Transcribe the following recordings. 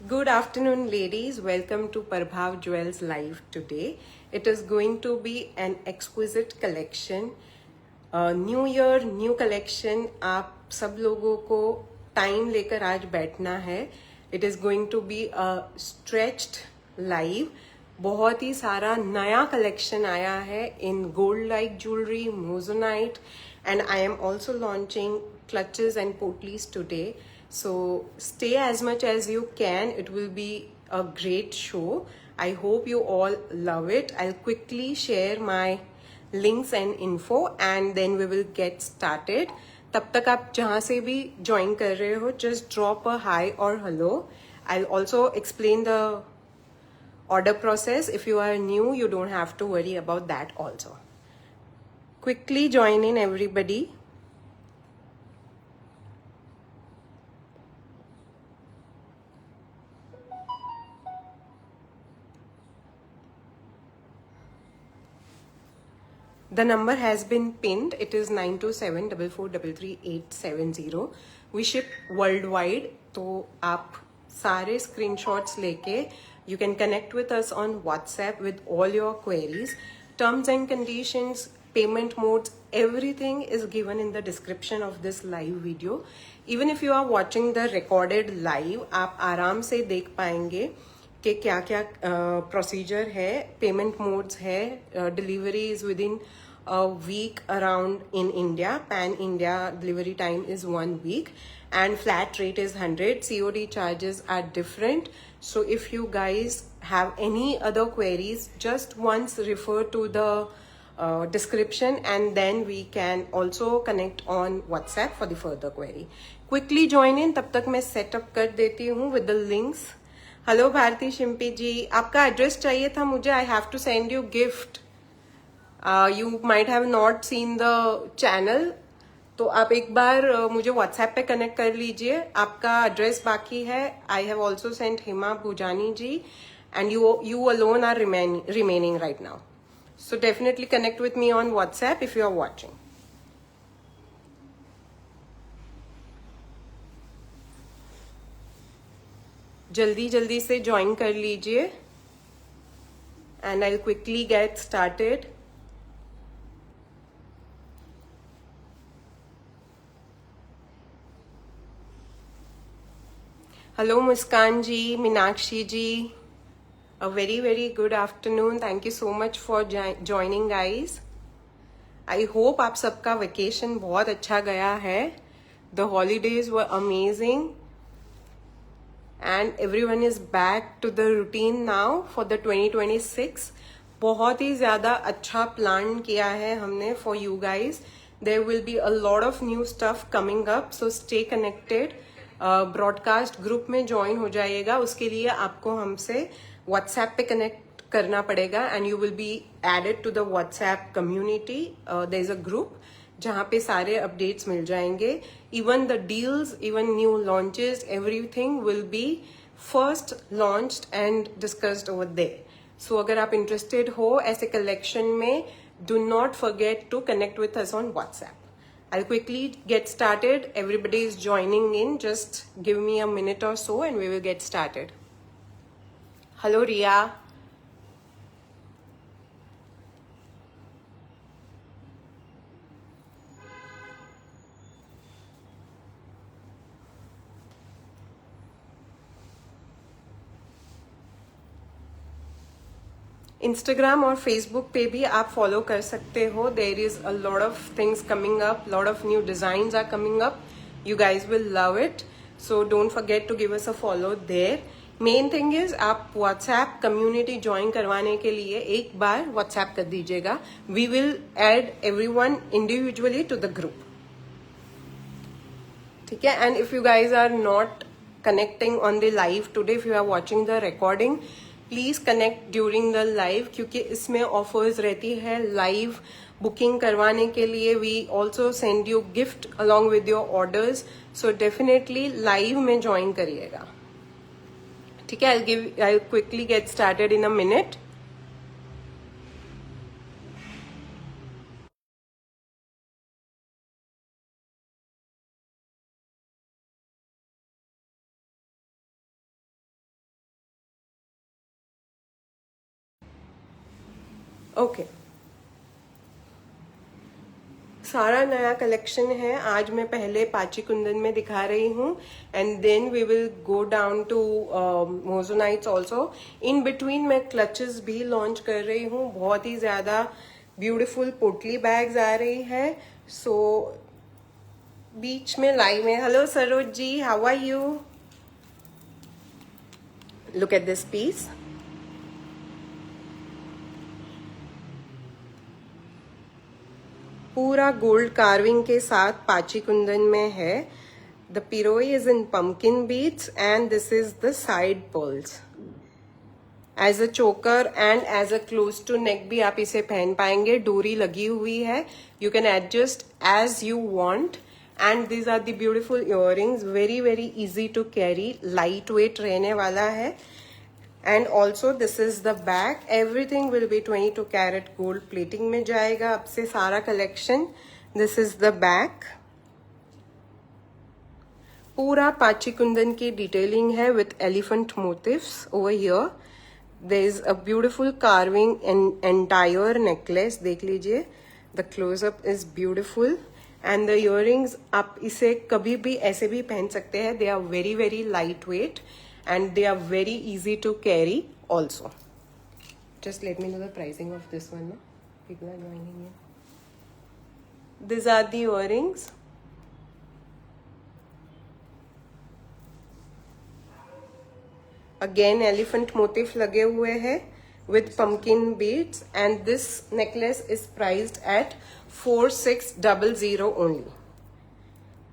Good afternoon, ladies. Welcome to Prabhav Jewels Live today. It is going to be an exquisite collection. New year new collection. आप सब लोगों को time लेकर आज बैठना है. It is going to be a stretched live. बहुत ही सारा नया कलेक्शन आया है in gold like jewellery, moissanite, and I am also launching clutches and potlis today. So stay as much as you can. It will be a great show. I hope you all love it. I'll quickly share my links and info and then we will get started. तब तक आप जहाँ से भी join कर रहे हो, just drop a hi or hello. I'll also explain the order process. If you are new, you don't have to worry about that also. Quickly join in, everybody. The number has been pinned. It is 9274433870. We ship worldwide. तो आप सारे screenshots लेके you can connect with us on WhatsApp with all your queries. Terms and conditions, payment modes, everything is given in the description of this live video. Even if you are watching the recorded live, आप आराम से देख पाएंगे कि क्या क्या procedure है, payment modes है, delivery is with in a week around in India. Pan India delivery time is 1 week and flat rate is 100. COD charges are different. So if you guys have any other queries, just once refer to the description and then we can also connect on WhatsApp for the further query. Quickly join in. तब तक मैं setup कर देती हूँ with the links. Hello Bharti Shimpi ji, आपका address चाहिए था मुझे. I have to send you gift. You might have not seen the channel, तो आप एक बार मुझे व्हाट्सएप पे कनेक्ट कर लीजिए. आपका एड्रेस बाकी है. I have also sent Hima Bhujani ji and you alone are remaining right now. So definitely connect with me on WhatsApp if you are watching. जल्दी जल्दी से ज्वाइन कर लीजिए and I will quickly get started. Hello Muskan ji, Meenakshi ji, a very good afternoon. Thank you so much for joining guys. I hope आप सबका vacation बहुत अच्छा गया है. The holidays were amazing and everyone is back to the routine now for the 2026. बहुत ही ज़्यादा अच्छा plan किया है हमने for you guys. There will be a lot of new stuff coming up, so stay connected. Broadcast group में join हो जाइएगा. उसके लिए आपको हमसे व्हाट्सएप पे कनेक्ट करना पड़ेगा and you will be added to the WhatsApp community. There is a group जहाँ पे सारे अपडेट्स मिल जाएंगे. Even the deals, even new launches, everything will be first launched and discussed over there. So अगर आप interested हो ऐसे collection में, do not forget to connect with us on WhatsApp. I'll quickly get started. Everybody is joining in. Just give me a minute or so and we will get started. Hello, Ria. Instagram और Facebook पे भी आप follow कर सकते हो. There is a lot of things coming up, lot of new designs are coming up. You guys will love it, so don't forget to give us a follow there. Main thing is आप WhatsApp community join करवाने के लिए एक बार WhatsApp कर दीजिएगा. We will add everyone individually to the group. ठीक है. And if you guys are not connecting on the live today, if you are watching the recording, please connect during the live, क्योंकि इसमें offers रहती है live booking करवाने के लिए. We also send you gift along with your orders. So definitely live में join करिएगा. ठीक है. I quickly get started in a minute. Okay, सारा नया कलेक्शन है। आज मैं पहले पाची कुंदन में दिखा रही हूँ and then we will go down to moissanites also. In between मैं क्लचेस भी लॉन्च कर रही हूँ। बहुत ही ज्यादा ब्यूटीफुल पोटली बैग्स आ रही है। सो बीच में लाइव में, hello Saroj ji, how are you? Look at this piece. पूरा गोल्ड कार्विंग के साथ पाची कुंदन में है। The piroi is in pumpkin beads and this is the side pearls. As a choker and as a close to neck भी आप इसे पहन पाएंगे। डोरी लगी हुई है, you can adjust as you want. And these are the beautiful earrings, very very easy to carry, light weight रहने वाला है। And also this is the back, everything will be 22 carat gold plating में जाएगा अब से सारा collection. This is the back, पूरा पाची कुंदन की डिटेलिंग है with elephant motifs over here. There is a beautiful carving in entire necklace, देख लीजिए। The closeup is beautiful and the earrings आप इसे कभी भी ऐसे भी पहन सकते हैं। They are very very light weight and they are very easy to carry also. Just let me know the pricing of this one, no? People are joining in. These are the earrings. Again elephant motif लगे हुए हैं with pumpkin beads and this necklace is priced at 4600 only.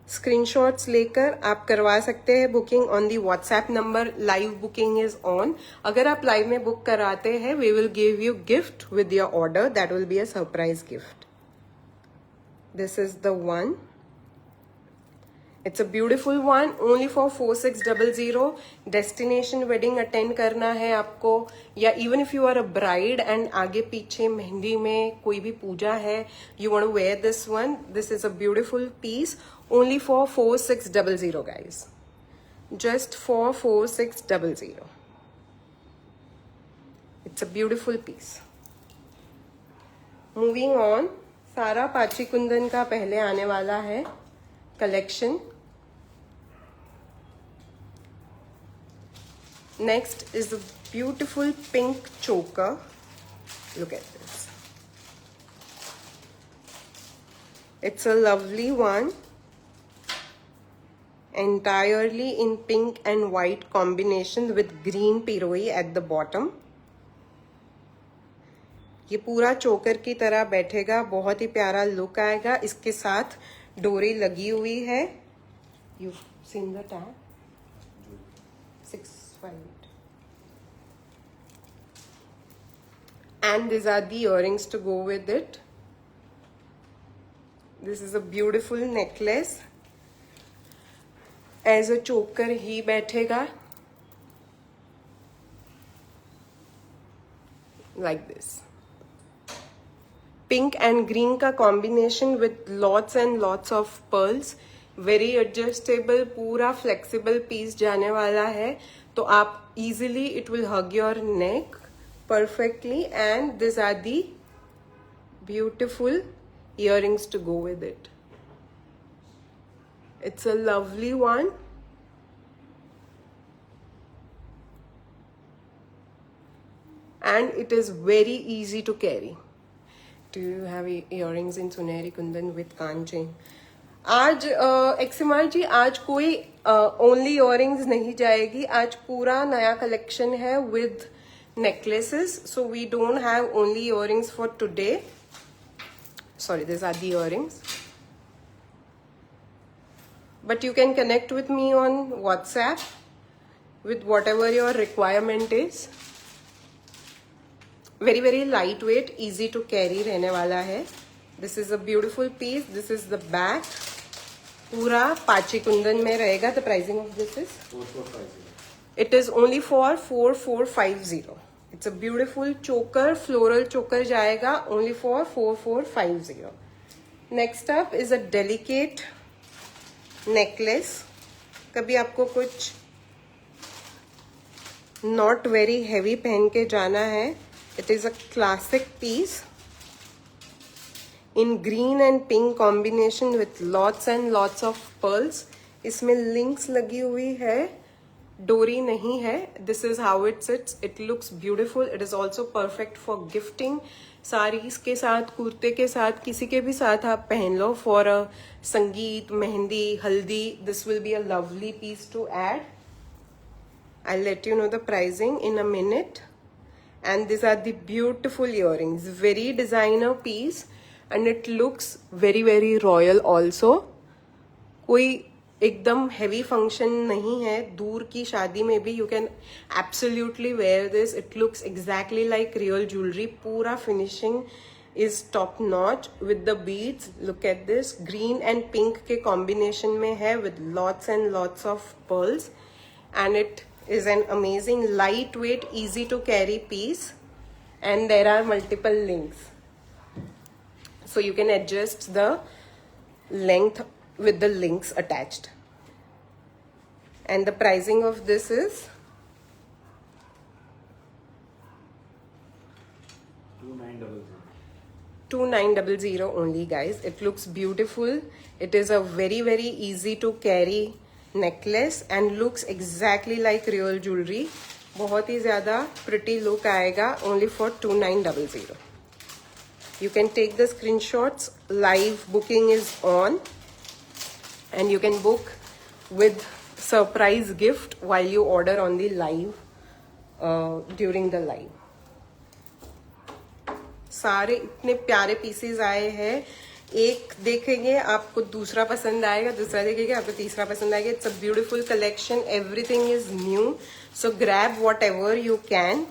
Screenshots लेकर आप करवा सकते हैं booking on the WhatsApp number. Live booking is on. अगर आप लाइव में बुक कराते हैं we will give you gift with your order, that will be a surprise gift. This is the one, it's a beautiful one, only for 4600। Destination wedding attend करना है आपको, या even if you are a bride and आगे पीछे मेहंदी में कोई भी पूजा है, you want to wear this one, this is a beautiful piece. Only for 4600 guys, just for 4600. It's a beautiful piece. Moving on, सारा पाची कुंदन का पहले आने वाला है collection. Next is a beautiful pink choker. Look at this. It's a lovely one. Entirely in pink and white combination with green piroi at the bottom. ये पूरा चोकर की तरह बैठेगा, बहुत ही प्यारा लुक आएगा। इसके साथ डोरी लगी हुई है। You've seen the tag? 658. And these are the earrings to go with it. This is a beautiful necklace. As a choker ही बैठेगा, like this. Pink and green का combination with lots and lots of pearls, very adjustable, पूरा flexible piece जाने वाला है। तो आप easily it will hug your neck perfectly and this are the beautiful earrings to go with it. It's a lovely one. And it is very easy to carry. Do you have earrings in Suneri Kundan with Kanchi? आज एक्समार जी आज कोई only earrings नहीं जाएगी। आज पूरा नया collection है with necklaces, so we don't have only earrings for today. Sorry, this are the earrings. But you can connect with me on WhatsApp with whatever your requirement is. Very very lightweight, easy to carry रहने वाला है। This is a beautiful piece. This is the back. पूरा पाची कुंदन में रहेगा। The pricing of this is 4450. It is only for 4450. It's a beautiful choker, floral choker जाएगा, only for 4450. Next up is a delicate necklace. कभी आपको कुछ not very heavy पहन के जाना है It is a classic piece in green and pink combination with lots and lots of pearls. इसमें links लगी हुई है, डोरी नहीं है. This is how it sits. It looks beautiful. It is also perfect for gifting. Saris के साथ, कुर्ते के साथ, किसी के भी साथ आप पहन लो for a संगीत, मेहंदी, हल्दी. This will be a lovely piece to add. I'll let you know the pricing in a minute. And these are the beautiful earrings. Very designer piece. And it looks very very royal also. कोई एकदम heavy function नहीं है. दूर की शादी में भी you can absolutely wear this. It looks exactly like real jewelry. पूरा finishing is top notch with the beads. Look at this. Green and pink के combination में है with lots and lots of pearls. And it is an amazing lightweight, easy to carry piece. And there are multiple links. So you can adjust the length with the links attached. And the pricing of this is 2900 only, guys. It looks beautiful. It is a very very easy to carry necklace and looks exactly like real jewelry. बहुत ही ज़्यादा pretty look आएगा. Only for 2900. You can take the screenshots. Live booking is on, and you can book with surprise gift while you order on the live during the live. सारे इतने प्यारे pieces आए हैं. एक देखेंगे आपको दूसरा पसंद आएगा, दूसरा देखेंगे आपको तीसरा पसंद आएगा. It's a beautiful collection. Everything is new, so grab what ever you can.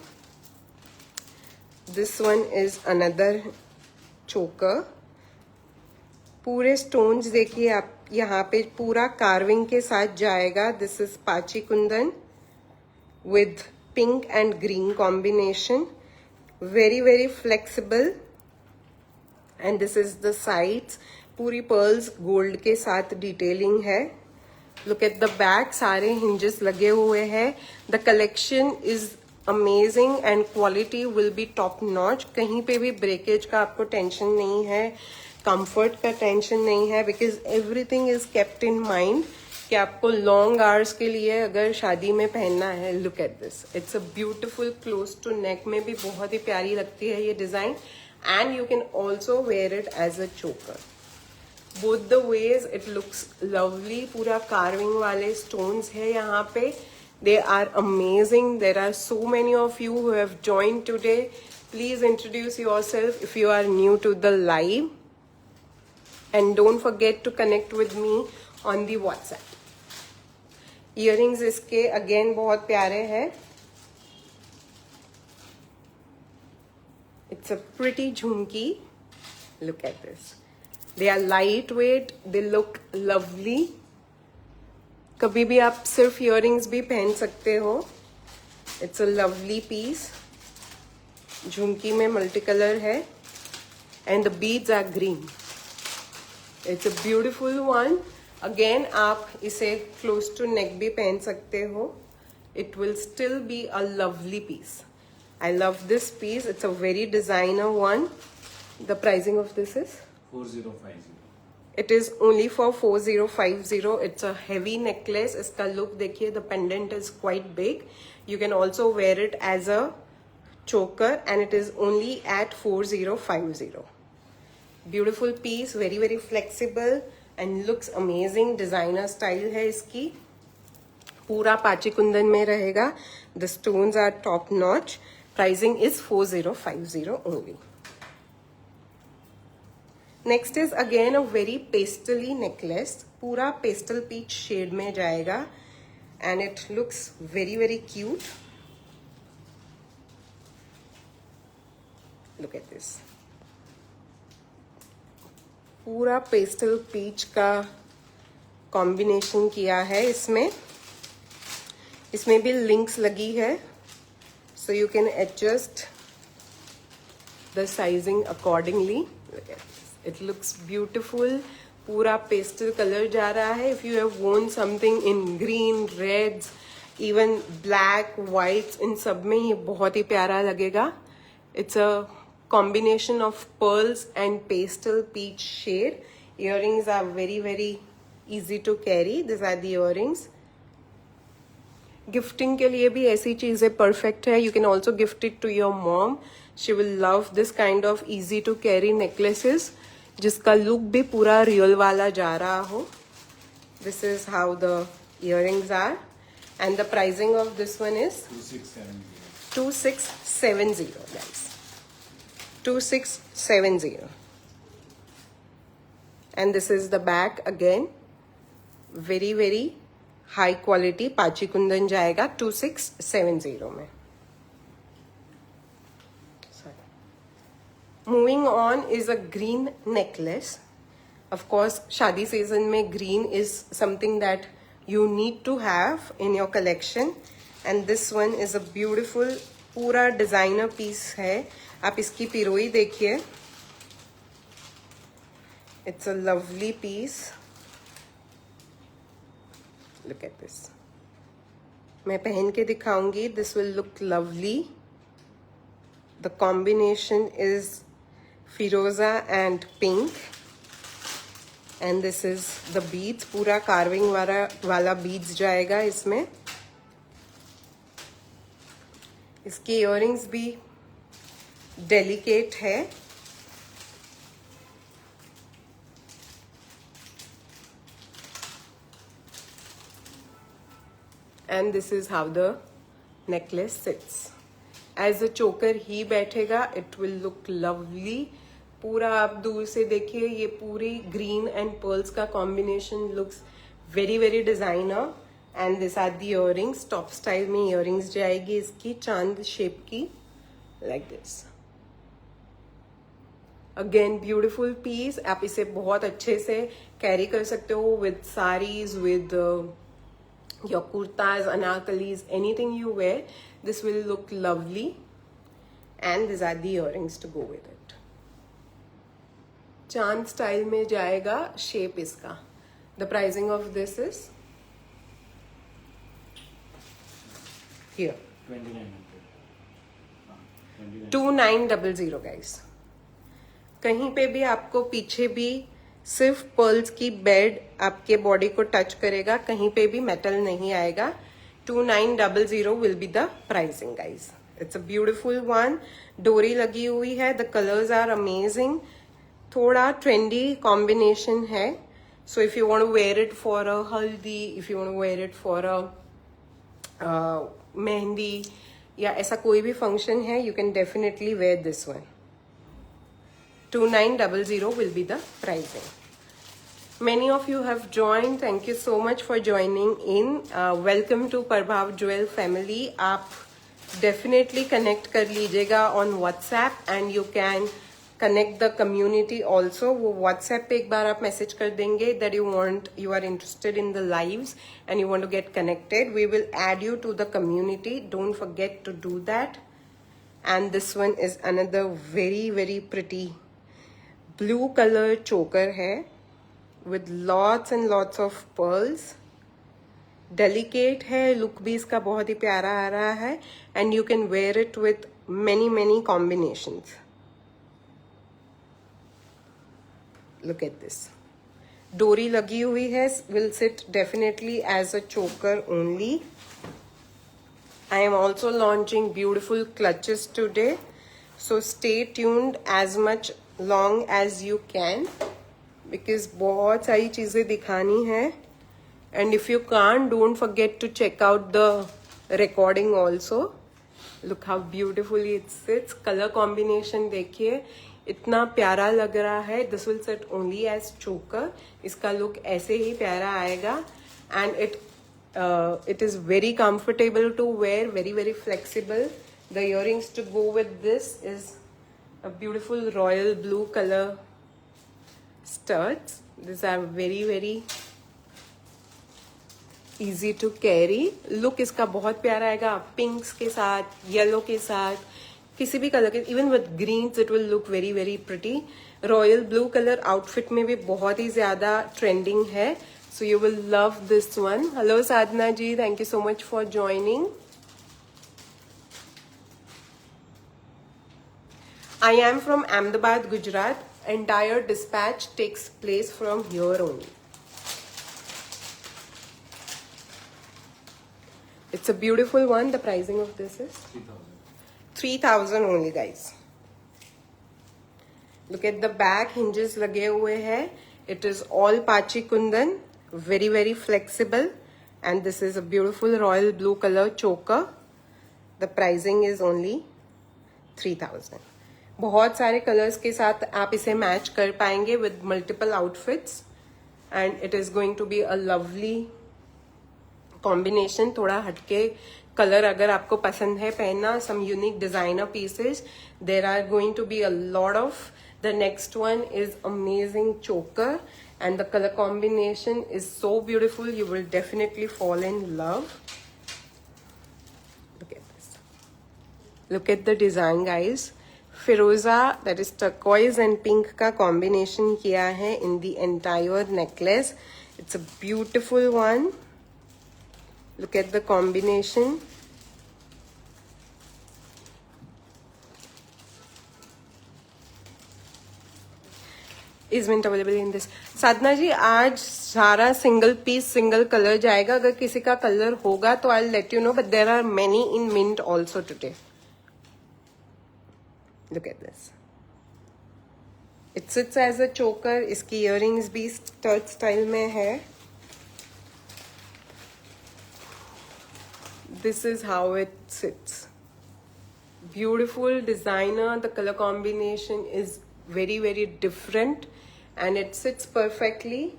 This one is another चोकर. पूरे स्टोन्स देखिए आप, यहाँ पे पूरा कार्विंग के साथ जाएगा. This is pachi Kundan with pink and green combination. Very very flexible. And this is the sides. पूरी pearls gold के साथ detailing है. Look at the back. सारे hinges लगे हुए हैं. The collection is amazing and quality will be top notch. कहीं पे भी breakage का आपको tension नहीं है. Comfort का tension नहीं है, because everything is kept in mind कि आपको long hours के लिए अगर शादी में पहनना है. Look at this. It's a beautiful close to neck में भी बहुत ही प्यारी लगती है ये design. And you can also wear it as a choker. Both the ways it looks lovely. पूरा carving वाले stones है यहाँ पे. They are amazing. There are so many of you who have joined today. Please introduce yourself if you are new to the live. And don't forget to connect with me on the WhatsApp. Earrings इसके again बहुत प्यारे हैं. It's a pretty jhumki. Look at this. They are lightweight. They look lovely. कभी भी आप सिर्फ earrings भी पहन सकते हो. It's a lovely piece. झुमकी में multicolor है. And the beads are green. It's a beautiful one. Again आप इसे close to neck भी पहन सकते हो. It will still be a lovely piece. I love this piece. It's a very designer one. The pricing of this is 4050. It is only for 4050. It's a heavy necklace. इसका look देखिए. The pendant is quite big. You can also wear it as a choker, and it is only at 4050. Beautiful piece. Very very flexible and looks amazing. Designer style है इसकी. पूरा पाची कुंदन में रहेगा. The stones are top notch. Pricing is 4050 only. Next is again a very pastely necklace. पूरा pastel peach shade में जाएगा. And it looks very very cute. Look at this. पूरा pastel peach का combination किया है इसमें. इसमें भी links लगी है. So you can adjust the sizing accordingly. Look at this. It looks beautiful. पूरा pastel color जा रहा है. If you have worn something in green, reds, even black, whites, इन सब में ये बहुत ही प्यारा लगेगा. It's a combination of pearls and pastel peach shade. Earrings are very easy to carry. These are the earrings. Gifting के लिए भी ऐसी चीजें परफेक्ट है. You can also gift it to your mom. She will love this kind of easy to carry necklaces जिसका look भी पूरा real वाला जा रहा हो. This is how the earrings are and the pricing of this one is 2670 guys. 2670. And this is the back again. very high quality pachi kundan जाएगा 2670 में. Moving on is a green necklace. Of course शादी season में green is something that you need to have in your collection. And this one is a beautiful पूरा designer piece है. आप इसकी पिरोई देखिए. It's a lovely piece. Look at this. मैं पहन के दिखाऊंगी. This will look lovely. The combination is firoza and pink. And this is the beads. पूरा carving वाला beads जाएगा इसमें. इसकी earrings भी delicate है. And this is how the necklace sits. As a choker ही बैठेगा. It will look lovely. पूरा आप दूर से देखिए. ये पूरी green and pearls का combination looks very designer. And these are the earrings. Top style में earrings जाएगी इसकी चांद shape की like this. Again beautiful piece. आप इसे बहुत अच्छे से carry कर सकते हो with sarees, with your kurtas, anarkalis, anything you wear. This will look lovely. And these are the earrings to go with it. चांद स्टाइल में जाएगा शेप इसका. The pricing of this is here 2900 guys. कहीं पे भी आपको पीछे भी सिर्फ पर्ल्स की बेड आपके बॉडी को टच करेगा. कहीं पे भी मेटल नहीं आएगा. 2900 will be the pricing guys. It's a beautiful one. डोरी लगी हुई है. The colours are amazing. थोड़ा ट्रेंडी कॉम्बिनेशन है. So if you want to wear it for a haldi, if you want to wear it for a mehndi या ऐसा कोई भी फंक्शन है, you can definitely wear this one. 2900 will be the pricing. Many of you have joined. Thank you so much for joining in. Welcome to Prabhav Jewel family. आप definitely connect कर लीजिएगा on WhatsApp and you can connect the community also. वो WhatsApp पे एक बार आप message कर देंगे that you are interested in the lives and you want to get connected. We will add you to the community. Don't forget to do that. And this one is another very pretty blue color choker है with lots and lots of pearls. Delicate है. look भी इसका बहुत ही प्यारा आ रहा है. and you can wear it with many combinations. look at this. डोरी लगी हुई है. will sit definitely as a choker only. I am also launching beautiful clutches today. So stay tuned as much long as you can because बहुत सारी चीजें दिखानी है. And if you can't, don't forget to check out the recording also. Look how beautifully it sits. Color combination देखिए इतना प्यारा लग रहा है. This will sit only as choker. इसका look ऐसे ही प्यारा आएगा. And it is very comfortable to wear. very flexible. The earrings to go with this is a beautiful royal blue color studs. These are very easy to carry. look इसका बहुत प्यारा आएगा. pinks के साथ, yellow के साथ, किसी भी कलर के, even with greens it will look very pretty. royal blue color outfit में भी बहुत ही ज्यादा trending है. so you will love this one. hello Sadhna ji, thank you so much for joining. I am from Ahmedabad, Gujarat. Entire dispatch takes place from here only. It's a beautiful one. The pricing of this is 3,000 only, guys. Look at the back, hinges lage hue hai. It is all Pachi Kundan, very very flexible, and this is a beautiful royal blue color choker. The pricing is only 3,000. बहुत सारे colours के साथ आप इसे match कर पाएंगे with multiple outfits, and it is going to be a lovely combination. थोड़ा हटके कलर अगर आपको पसंद है पहनना, some unique designer pieces, there are going to be a lot of. The next one is amazing choker, and the color combination is so beautiful. You will definitely fall in love. Look at this. Look at the design, guys. Firoza, that is turquoise and pink का combination किया है in the entire necklace. It's a beautiful one. Look at the combination. Is mint available in this. साधना जी, आज सारा single piece single colour जाएगा. अगर किसी का colour होगा तो I'll let you know, but there are many in mint also today. Look at this. It sits as a choker. इसकी earrings भी stud style में है. This is how it sits. Beautiful designer. The color combination is very very different, and it sits perfectly.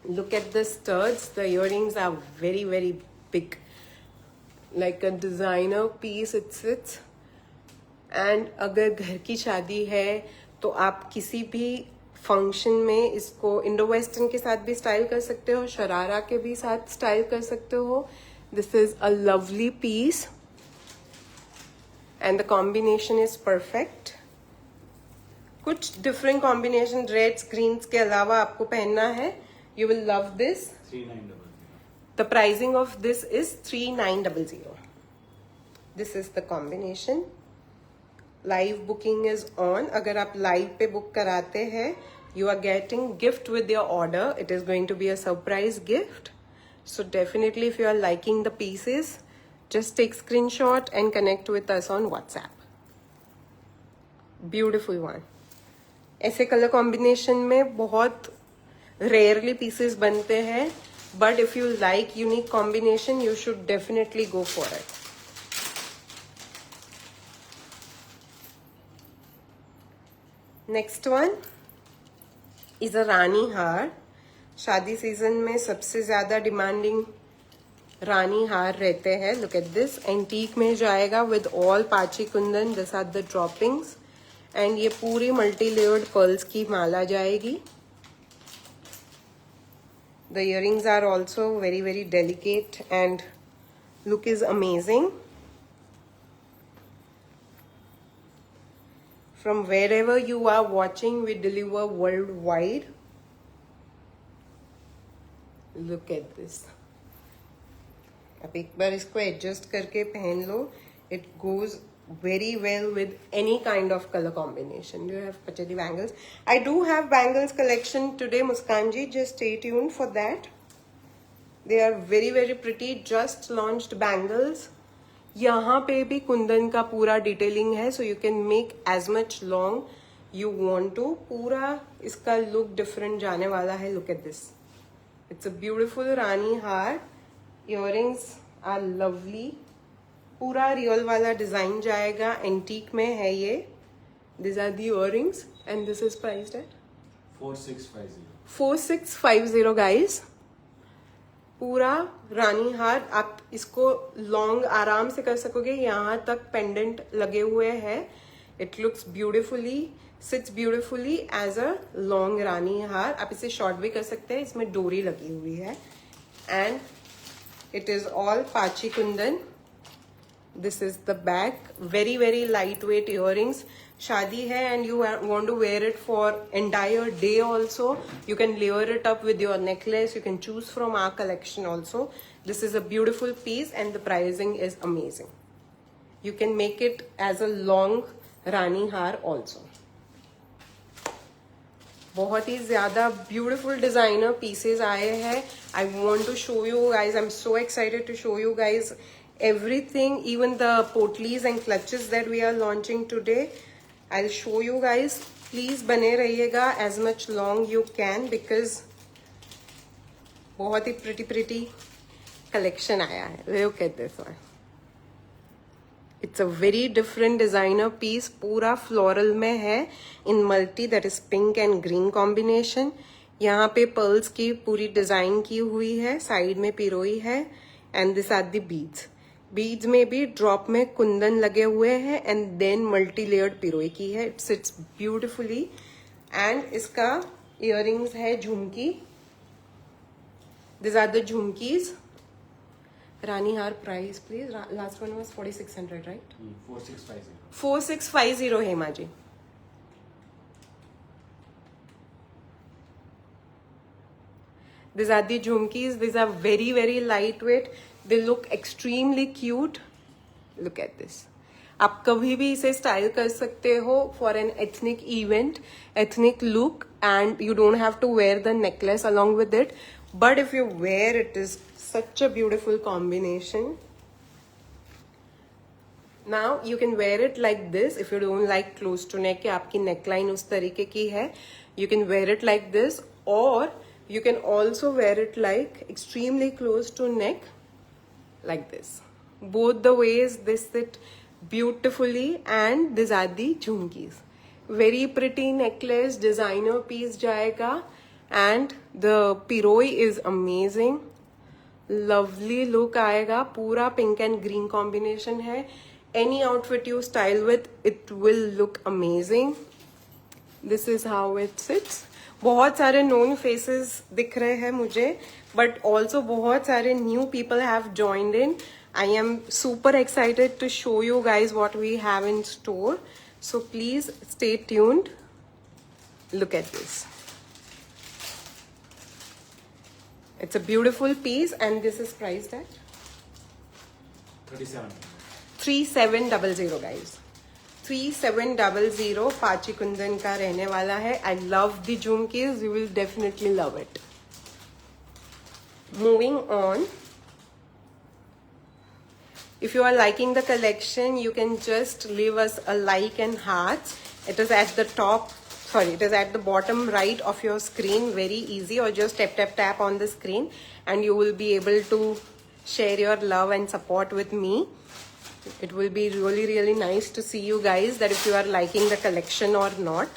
Look at the studs. The earrings are very very big, like a designer piece. It sits. And अगर घर की शादी है तो आप किसी भी function में इसको इंडो वेस्टर्न के साथ भी स्टाइल कर सकते हो, शरारा के भी साथ स्टाइल कर सकते हो. This is a lovely piece, and the combination is perfect. कुछ different combination reds, greens के अलावा आपको पहनना है. You will love this. 3900. The pricing of this is 3900. This is the combination. Live booking is on. अगर आप live पे book कराते हैं, you are getting gift with your order. It is going to be a surprise gift. So definitely, if you are liking the pieces, just take screenshot and connect with us on WhatsApp. Beautiful one. ऐसे colour combination में बहुत rarely pieces बनते हैं, but if you like unique combination you should definitely go for it. Next one is a rani haar. शादी season में सबसे ज्यादा demanding रानी हार रहते हैं. Look at this. एंटीक में जाएगा with all pachi kundan. This are the droppings, and ये पूरी मल्टी लेयर्ड पर्ल्स की माला जाएगी. The earrings are also very very delicate and look is amazing. From wherever you are watching, we deliver worldwide. Look at this. आप एक बार इसको adjust करके पहन लो. It goes very well with any kind of color combination. Do you have Pachadi bangles? I do have bangles collection today, Muskan ji. Just stay tuned for that. They are very very pretty. Just launched bangles. यहाँ पे भी कुंदन का पूरा detailing है, so you can make as much long you want to. पूरा इसका look different जाने वाला है. Look at this. It's a beautiful rani haar. Earrings are lovely. पूरा रियल वाला डिजाइन जाएगा. एंटीक में है ये. This are the earrings and this is priced at 4650 guys. पूरा रानी हार. आप इसको लॉन्ग आराम से कर सकोगे. यहाँ तक पेंडेंट लगे हुए हैं. It looks beautifully, sits beautifully as a long rani haar. आप इसे शॉर्ट भी कर सकते हैं. इसमें डोरी लगी हुई है and it is all pachi kundan. This is the back. Very very light weight earrings. शादी है and you want to wear it for entire day also, you can layer it up with your necklace. You can choose from our collection also. This is a beautiful piece and the pricing is amazing. You can make it as a long रानी हार also. बहुत ही ज्यादा beautiful designer pieces आए हैं। I want to show you guys, I am so excited to show you guys everything, even the potlies and clutches that we are launching today. I'll show you guys. Please बने रहिएगा as much long you can because बहुत ही pretty collection आया है. Look at this one. It's a very different designer piece. पूरा floral में है in multi, that is pink and green combination. यहाँ पे pearls की पूरी design की हुई है, side में पिरोई है, and these are the beads. Beads में भी ड्रॉप में कुंदन लगे हुए हैं एंड देन मल्टी लेयर्ड पिरोई की है. It sits beautifully. एंड इसका इयररिंग्स है jhumki. This are the jhumkis. रानी हार price please. Last one was 4600 right. 4650 Hema ji. These are the jhumkis. These are very lightweight. They look extremely cute. Look at this. आप कभी भी इसे स्टाइल कर सकते हो for an ethnic event, ethnic look, and you don't have to wear the necklace along with it. But if you wear it, is such a beautiful combination. Now you can wear it like this if you don't like close to neck या आपकी neckline उस तरीके की है. You can wear it like this, or you can also wear it like extremely close to neck like this. Both the ways they sit beautifully, and these are the jhumkis. Very pretty necklace, designer piece जाएगा, and the piroi is amazing. Lovely look आएगा. पूरा pink and green combination है. Any outfit you style with, it will look amazing. This is how it sits. बहुत सारे known faces दिख रहे हैं मुझे, बट ऑल्सो बहुत सारे new people have joined in. I am super excited to show you guys what we have in store. So please stay tuned. Look at this. It's a beautiful piece and this is priced at 3700 guys. 3700 pachi kundan का रहने वाला है. I love the jhumkis. You will definitely love it. Moving on. If you are liking the collection, you can just leave us a like and hearts. It is at the top, sorry, it is at the bottom right of your screen. Very easy, or just tap on the screen and you will be able to share your love and support with me. It will be really nice to see you guys, that if you are liking the collection or not.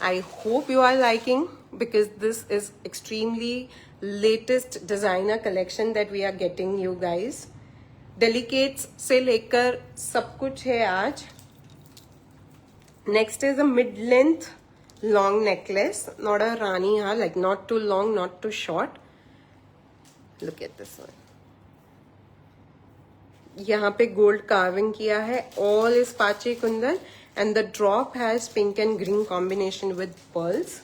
I hope you are liking, because this is extremely latest designer collection that we are getting you guys. Delicates से लेकर सब कुछ है आज. Next is a mid-length long necklace, not a rani har, like not too long, not too short. Look at this one. यहाँ पे gold carving किया है. All is pachi kundan and the drop has pink and green combination with pearls.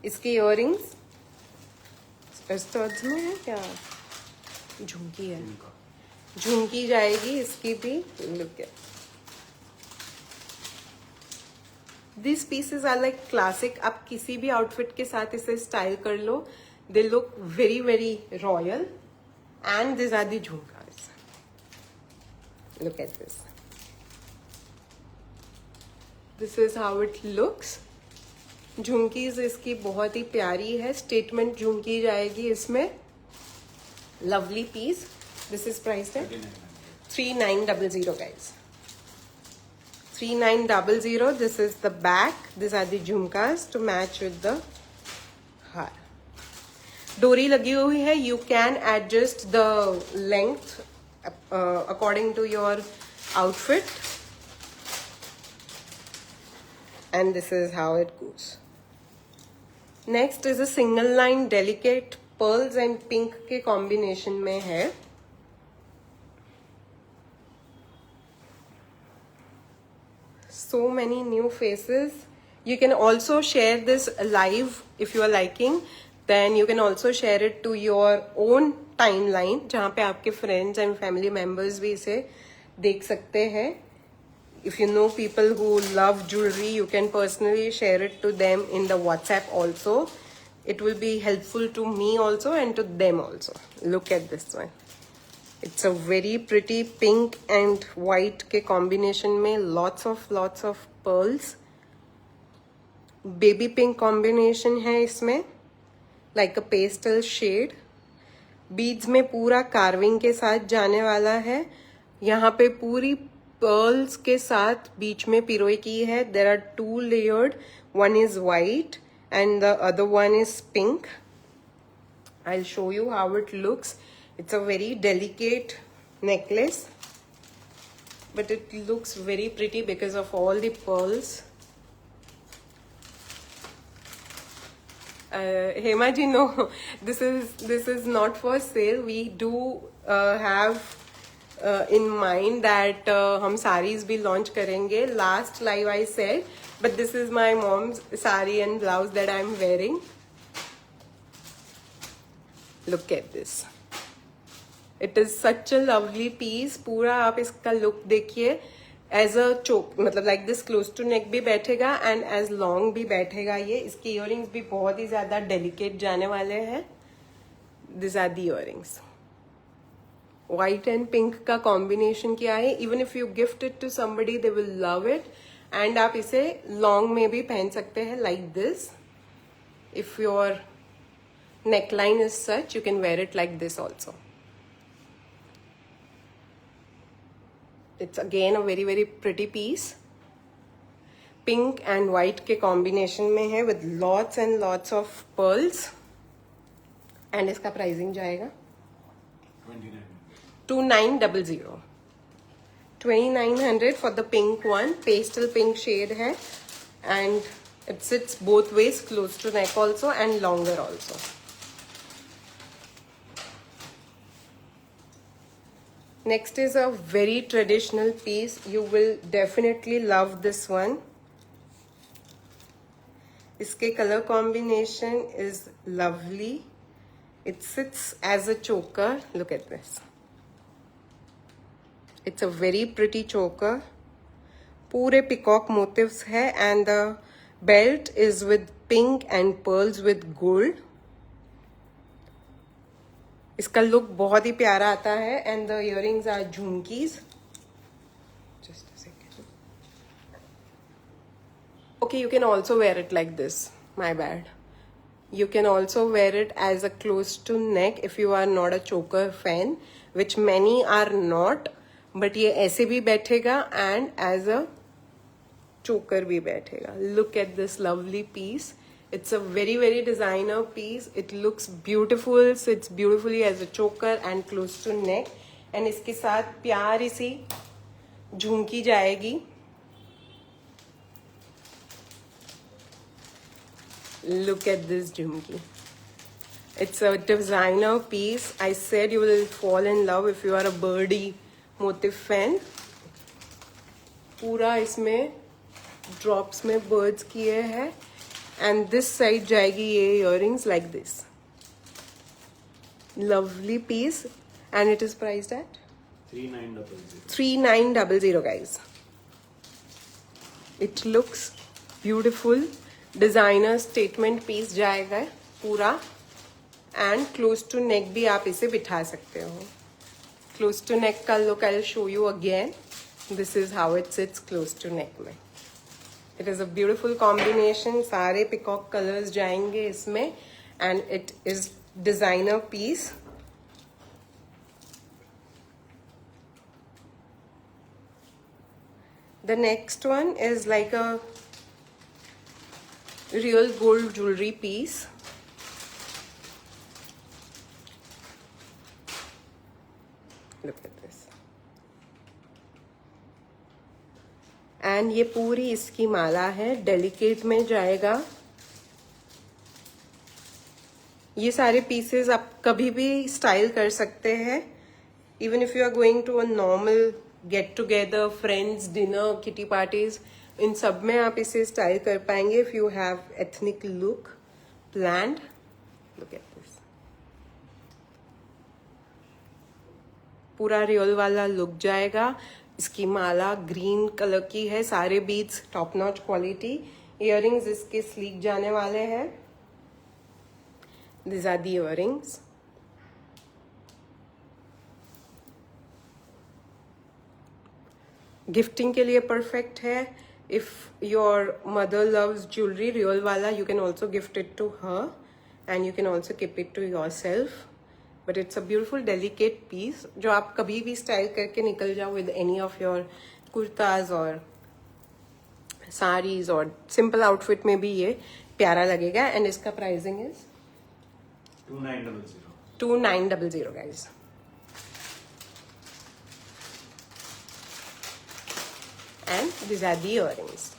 इसकी earrings studs में है क्या? झुमकी है. झुमकी जाएगी इसकी भी. Look at this pieces are like classic. आप किसी भी आउटफिट के साथ इसे स्टाइल कर लो. They look very royal. And this are the jhumka. Look at this. This is how it looks. झुमकीज इसकी बहुत ही प्यारी है. स्टेटमेंट झुमकी जाएगी इसमें. Lovely piece. This is priced at 3900 guys. 3900. This is the back. These are the झुमकास to match with the हार. डोरी लगी हुई है. You can adjust the length according to your outfit, and this is how it goes. Next is a single line delicate pearls and pink के combination में है. So many new faces. You can also share this live if you are liking. Then you can also share it to your own timeline, जहाँ पे आपके friends and family members भी इसे देख सकते हैं. if you know people who love jewelry, you can personally share it to them in the WhatsApp also. It will be helpful to me also and to them also. Look at this one. It's a very pretty pink and white के combination में lots of pearls. Baby pink combination है इसमें, like a pastel shade. Beads में पूरा carving के साथ जाने वाला है. यहाँ पे पूरी pearls के साथ बीच में पिरोई की है. There are 2 layered. One is white and the other one is pink. I'll show you how it looks. It's a very delicate necklace, but it looks very pretty because of all the pearls. Hema ji, no, this is not for sale. We do have in mind that हम sarees भी launch करेंगे. Last live I said, but this is my mom's saree and blouse that I'm wearing. Look at this. It is such a lovely piece. पूरा आप इसका look देखिए. As a choke, मतलब like this close to neck भी बैठेगा and as long भी बैठेगा ये. इसके earrings भी बहुत ही ज़्यादा delicate जाने वाले हैं. These are the earrings. White and pink का combination किया है. Even if you gift it to somebody, they will love it. And आप इसे long में भी पहन सकते हैं like this. If your neckline is such, you can wear it like this also. It's again a very pretty piece. Pink and white के combination में है with lots and lots of pearls. And इसका pricing जाएगा 2900. 2900 for the pink one. Pastel pink shade है. And it sits both ways, close to neck also and longer also. Next is a very traditional piece. You will definitely love this one. इसके color combination is lovely. It sits as a choker. Look at this. It's a very pretty choker. पूरे peacock motifs है and the belt is with pink and pearls with gold. इसका look बहुत ही प्यारा आता है and the earrings are झुमकीज. Just a second. Okay, you can also wear it like this. My bad. You can also wear it as a close to neck if you are not a choker fan, which many are not. But ये ऐसे भी बैठेगा and as a choker भी बैठेगा. Look at this lovely piece. It's a very designer piece. It looks beautiful, sits beautifully as a choker and close to neck. And इसके साथ प्यारी सी झुमकी जाएगी. Look at this Jhumki. It's a designer piece. I said you will fall in love if you are a birdie motif fan. पूरा इसमें drops में birds किए हैं. And this side जाएगी ये earrings like this. Lovely piece. And it is priced at 3900. 3900 guys. It looks beautiful. Designer statement piece जाएगा पूरा. And close to neck भी आप इसे बिठा सकते हो. Close to neck का look I'll show you again. This is how it sits close to neck में. It is a beautiful combination. सारे peacock colors जाएंगे इसमें and it is designer piece. The next one is like a real gold jewelry piece. Look at this. And ये पूरी इसकी माला है. Delicate में जाएगा. ये सारे pieces आप कभी भी style कर सकते हैं. Even if you are going to a normal get together, friends, dinner, kitty parties, इन सब में आप इसे style कर पाएंगे if you have ethnic look planned. Look at this. पूरा रियल वाला लुक जाएगा. इसकी माला ग्रीन कलर की है, सारे beads top notch quality. Earrings इसके स्लीक जाने वाले हैं। This are the earrings. Gifting के लिए परफेक्ट है। If your mother loves jewellery real वाला, you can also gift it to her and you can also keep it to yourself. But it's a beautiful delicate piece जो आप कभी भी style करके निकल जाओ with any of your kurtas और साड़ीज और सिंपल आउटफिट में भी ये प्यारा लगेगा। एंड इसका pricing is 2900 guys. And these are the earrings.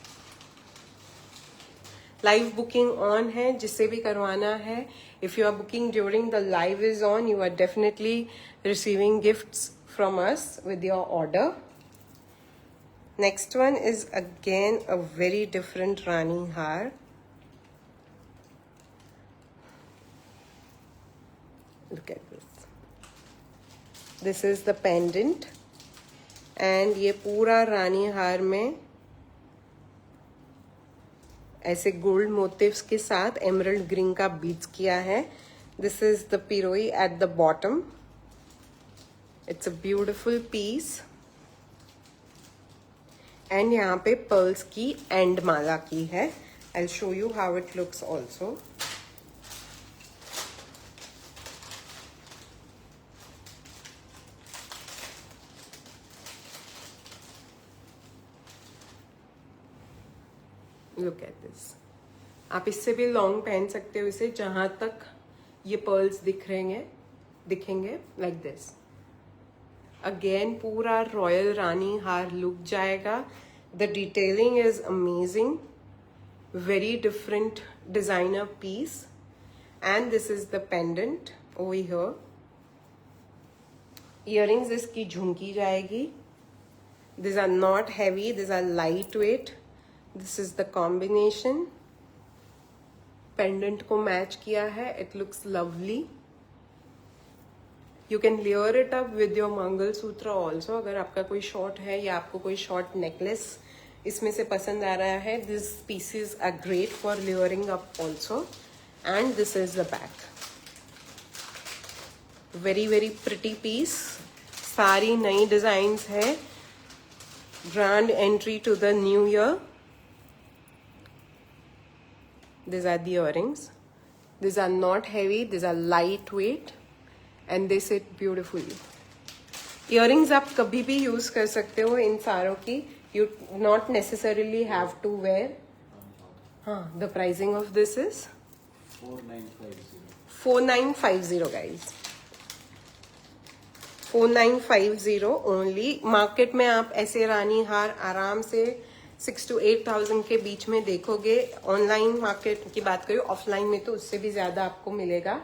Live booking on है, जिससे भी करवाना है। If you are booking during the live is on, you are definitely receiving gifts from us with your order. Next one is again a very different rani हार। Look at this, this is the pendant and ये पूरा रानी हार में ऐसे gold motives के साथ emerald green का बीट्स किया है। This is the piroi at the bottom. It's a beautiful piece and यहाँ पे पर्ल्स की एंड माला की है। I will show you how it looks also. Look at this. आप इससे भी लॉन्ग पहन सकते हो इसे, जहां तक ये पर्ल्स दिखेंगे लाइक दिस। अगेन पूरा रॉयल रानी हार लुक जाएगा। The detailing is amazing, very different designer piece and this is the pendant over here. Earrings इसकी झुमकी जाएगी। This are not heavy, this are light weight. This is the combination. Pendant को match किया है, it looks lovely. You can layer it up with your mangalsutra also. अगर आपका कोई short है या आपको कोई शॉर्ट नेकलेस इसमें से पसंद आ रहा है, this pieces are great for layering up also. And this is the back. Very very pretty piece, सारी नई डिजाइन्स है। Grand entry to the new year. These are the earrings. These are not heavy, these are lightweight and they sit beautifully. Earrings आप कभी भी use कर सकते हो इन सारों की. You not necessarily have to wear. हाँ, the pricing of this is 4950 guys. 4950 only. Market में आप ऐसे रानी हार आराम से 6 to 8,000 के बीच में देखोगे. ऑनलाइन मार्केट की बात करूँ, ऑफलाइन में तो उससे भी ज्यादा आपको मिलेगा.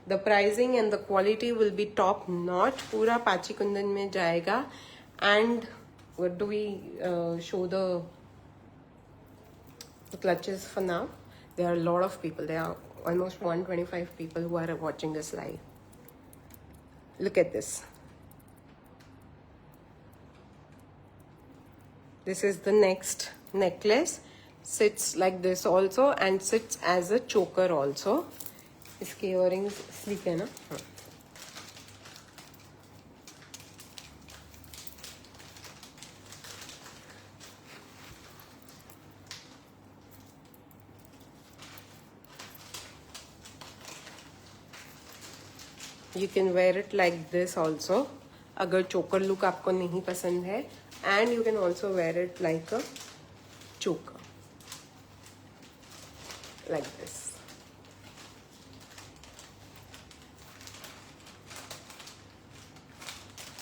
The pricing and the quality will be top notch. पूरा पाची कुंदन में जाएगा. And what do we show the clutches for now? There are a lot of people. There are almost 125 people who are watching this live. Look at this. This is the next necklace. Sits like this also and sits as a choker also. इसके earrings sleek है ना. You can wear it like this also. अगर choker look आपको नहीं पसंद है. And you can also wear it like a choker, like this.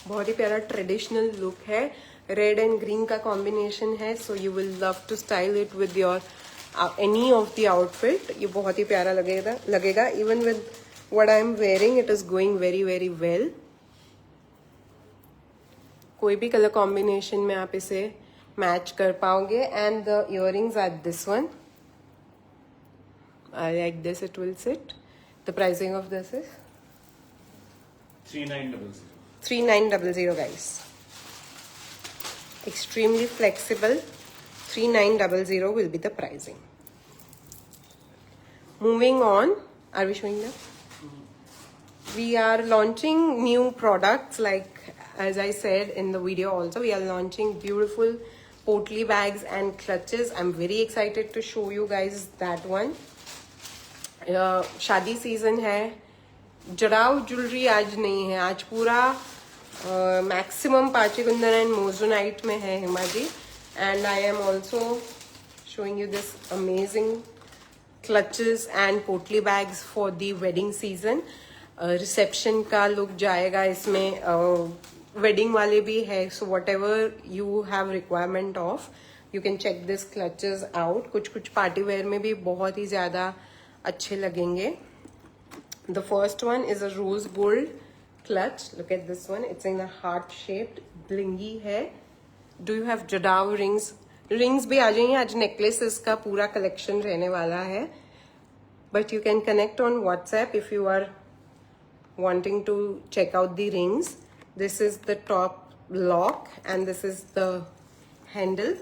बहुत ही प्यारा ट्रेडिशनल लुक है. रेड एंड ग्रीन का कॉम्बिनेशन है, so you will love to style it with your any of the outfit. ये बहुत ही प्यारा लगेगा. Even with what I am wearing, it is going very very well. कोई भी कलर कॉम्बिनेशन में आप इसे मैच कर पाओगे. And the earrings are this one. Like this it will sit. The pricing of this is 3900. 3900 guys. extremely flexible. 3900 will be the pricing. Moving on, are we showing them? We are launching new products, like as I said in the video also, we are launching beautiful Potli bags and clutches. I'm very excited to show you guys that one. शादी season है, जड़ाव jewellery आज नहीं है, आज पूरा maximum पाची kundan and moissanite में है Himaji. And I am also showing you this amazing clutches and potli bags for the wedding season. Reception का लुक जाएगा इसमें, वेडिंग वाले भी है, so whatever you have requirement of you can check this clutches out. कुछ party wear में भी बहुत ही ज्यादा अच्छे लगेंगे. The first one is a rose gold clutch. Look at this one, it's in a heart shaped, blingy है. Do you have jadau rings? Rings भी आ जाएंगे, आज नेकलेसेस का पूरा कलेक्शन रहने वाला है. But you can connect on WhatsApp if you are wanting to check out the rings. This is the top lock and this is the handle.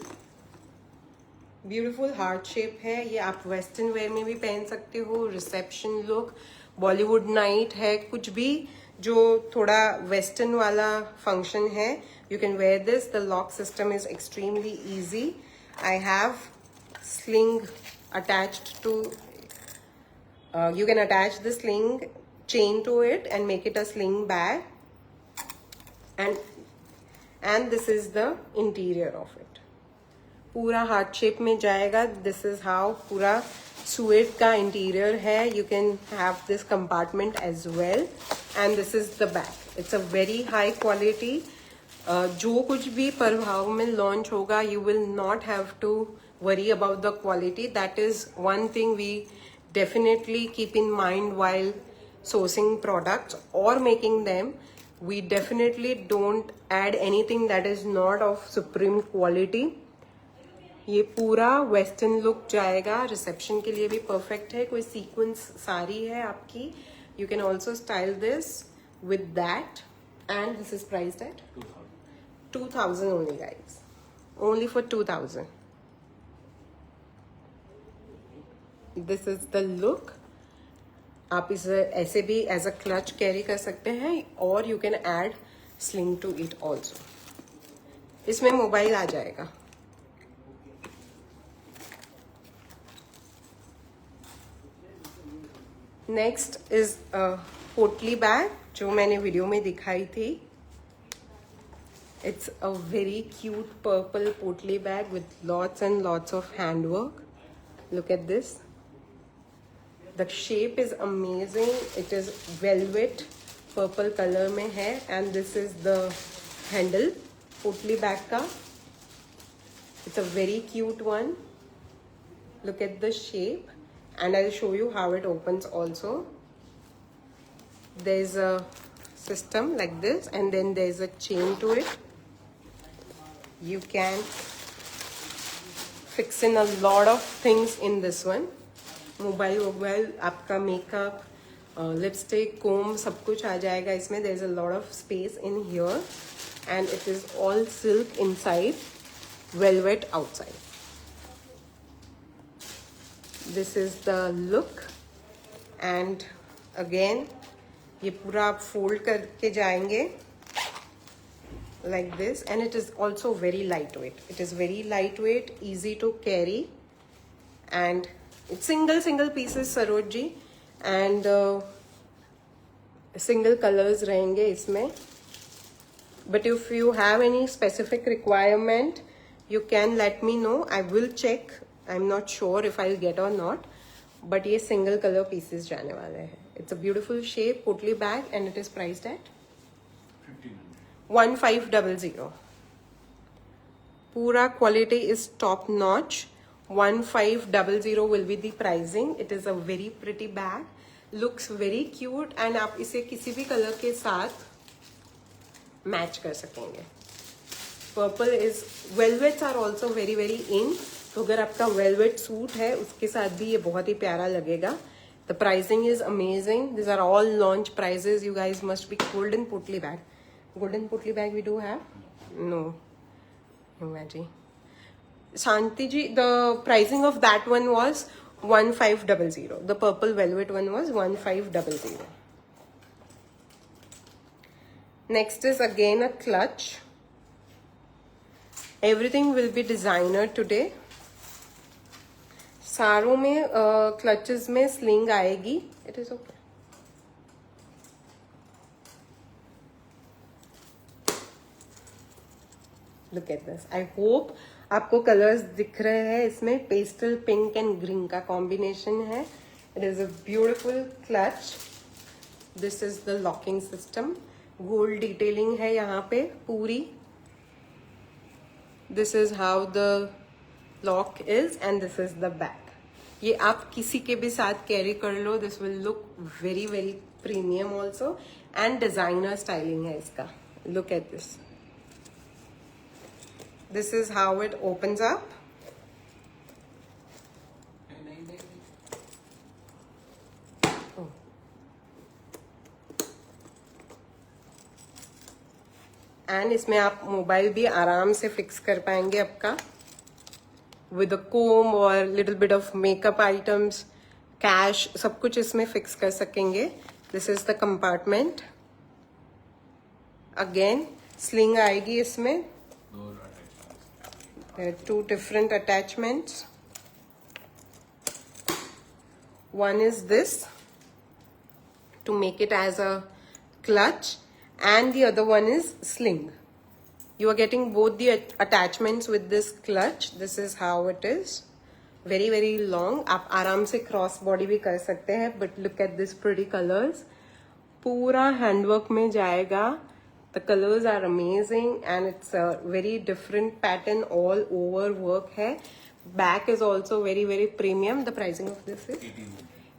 Beautiful heart shape है ये. आप वेस्टर्न वेयर में भी पहन सकते हो, रिसेप्शन लुक, बॉलीवुड नाइट है, कुछ भी जो थोड़ा वेस्टर्न वाला फंक्शन है, you can wear this. The lock system is extremely easy. I have sling attached to you can attach the sling chain to it and make it a sling bag, and this is the interior of it. पूरा heart shape में जाएगा. This is how पूरा suede का interior है. You can have this compartment as well, and this is the back. It's a very high quality. जो कुछ भी प्रभाव में launch होगा, you will not have to worry about the quality. That is one thing we definitely keep in mind while sourcing products or making them. We definitely don't add anything that is not of supreme quality. ये पूरा western look जाएगा, reception के लिए भी perfect है. कोई sequence sari है आपकी, you can also style this with that. And this is priced eight 2000 only guys, only for 2000. This is the look. आप इसे ऐसे भी एज अ क्लच कैरी कर सकते हैं, और you can add sling to it also. इसमें mobile आ जाएगा. नेक्स्ट इज पोटली बैग, जो मैंने वीडियो में दिखाई थी. It's a very cute purple potli bag with lots and lots of handwork. Look at this. The shape is amazing. It is velvet purple color में है, and this is the handle potli bag का. It's a very cute one. Look at the shape, and I'll show you how it opens also. There's a system like this, and then there's a chain to it. You can fix in a lot of things in this one. Mobile, आपका makeup, lipstick, comb, सब कुछ आ जाएगा इसमें. There is a lot of space in here, and it is all silk inside, velvet outside. This is the look. And again ये पूरा आप fold करके जाएंगे like this, and it is also very lightweight. It is very lightweight, easy to carry, and it's single pieces Saroj ji, and single colors रहेंगे इसमें. But if you have any specific requirement, you can let me know. I will check. I'm not sure if I'll get or not. But ये single color pieces जाने वाले हैं. It's a beautiful shape, potli bag, and it is priced at 1500. पूरा quality is top notch. 1500 will be the pricing. It is a very pretty bag, looks very cute, and आप इसे किसी भी colour के साथ मैच कर सकेंगे. Purple is, velvets are also very very in, तो अगर आपका वेलवेट सूट है उसके साथ भी ये बहुत ही प्यारा लगेगा. The pricing is amazing. This are all launch prices. You guys must be. Golden potli bag, golden potli bag we do have? No. Imagine. Shanti ji, the pricing of that one was 1500. The purple velvet one was 1500. Next is again a clutch. Everything will be designer today. सारों में clutches में sling आएगी. It is okay. Look at this. I hope आपको colours दिख रहे हैं. इसमें pastel pink and green का कॉम्बिनेशन है. It is a beautiful clutch. This is the locking system. Gold detailing है यहाँ पे पूरी. This is how the lock is and this is the back. ये आप किसी के भी साथ कैरी कर लो. This will look very very premium also and designer styling है इसका. Look at this. This is how it opens up. Oh. And इसमें आप मोबाइल भी आराम से फिक्स कर पाएंगे आपका. With a comb or little bit of makeup items, cash, सब कुछ इसमें फिक्स कर सकेंगे. This is the compartment. Again, sling आएगी इसमें. There are two different attachments. One is this to make it as a clutch and the other one is sling. You are getting both the attachments with this clutch. This is how it is. Very very long. आप आराम से cross body भी कर सकते हैं. But look at this pretty colors. पूरा handwork में जाएगा. The colors are amazing and it's a very different pattern all over work है. Back is also very very premium. The pricing of this is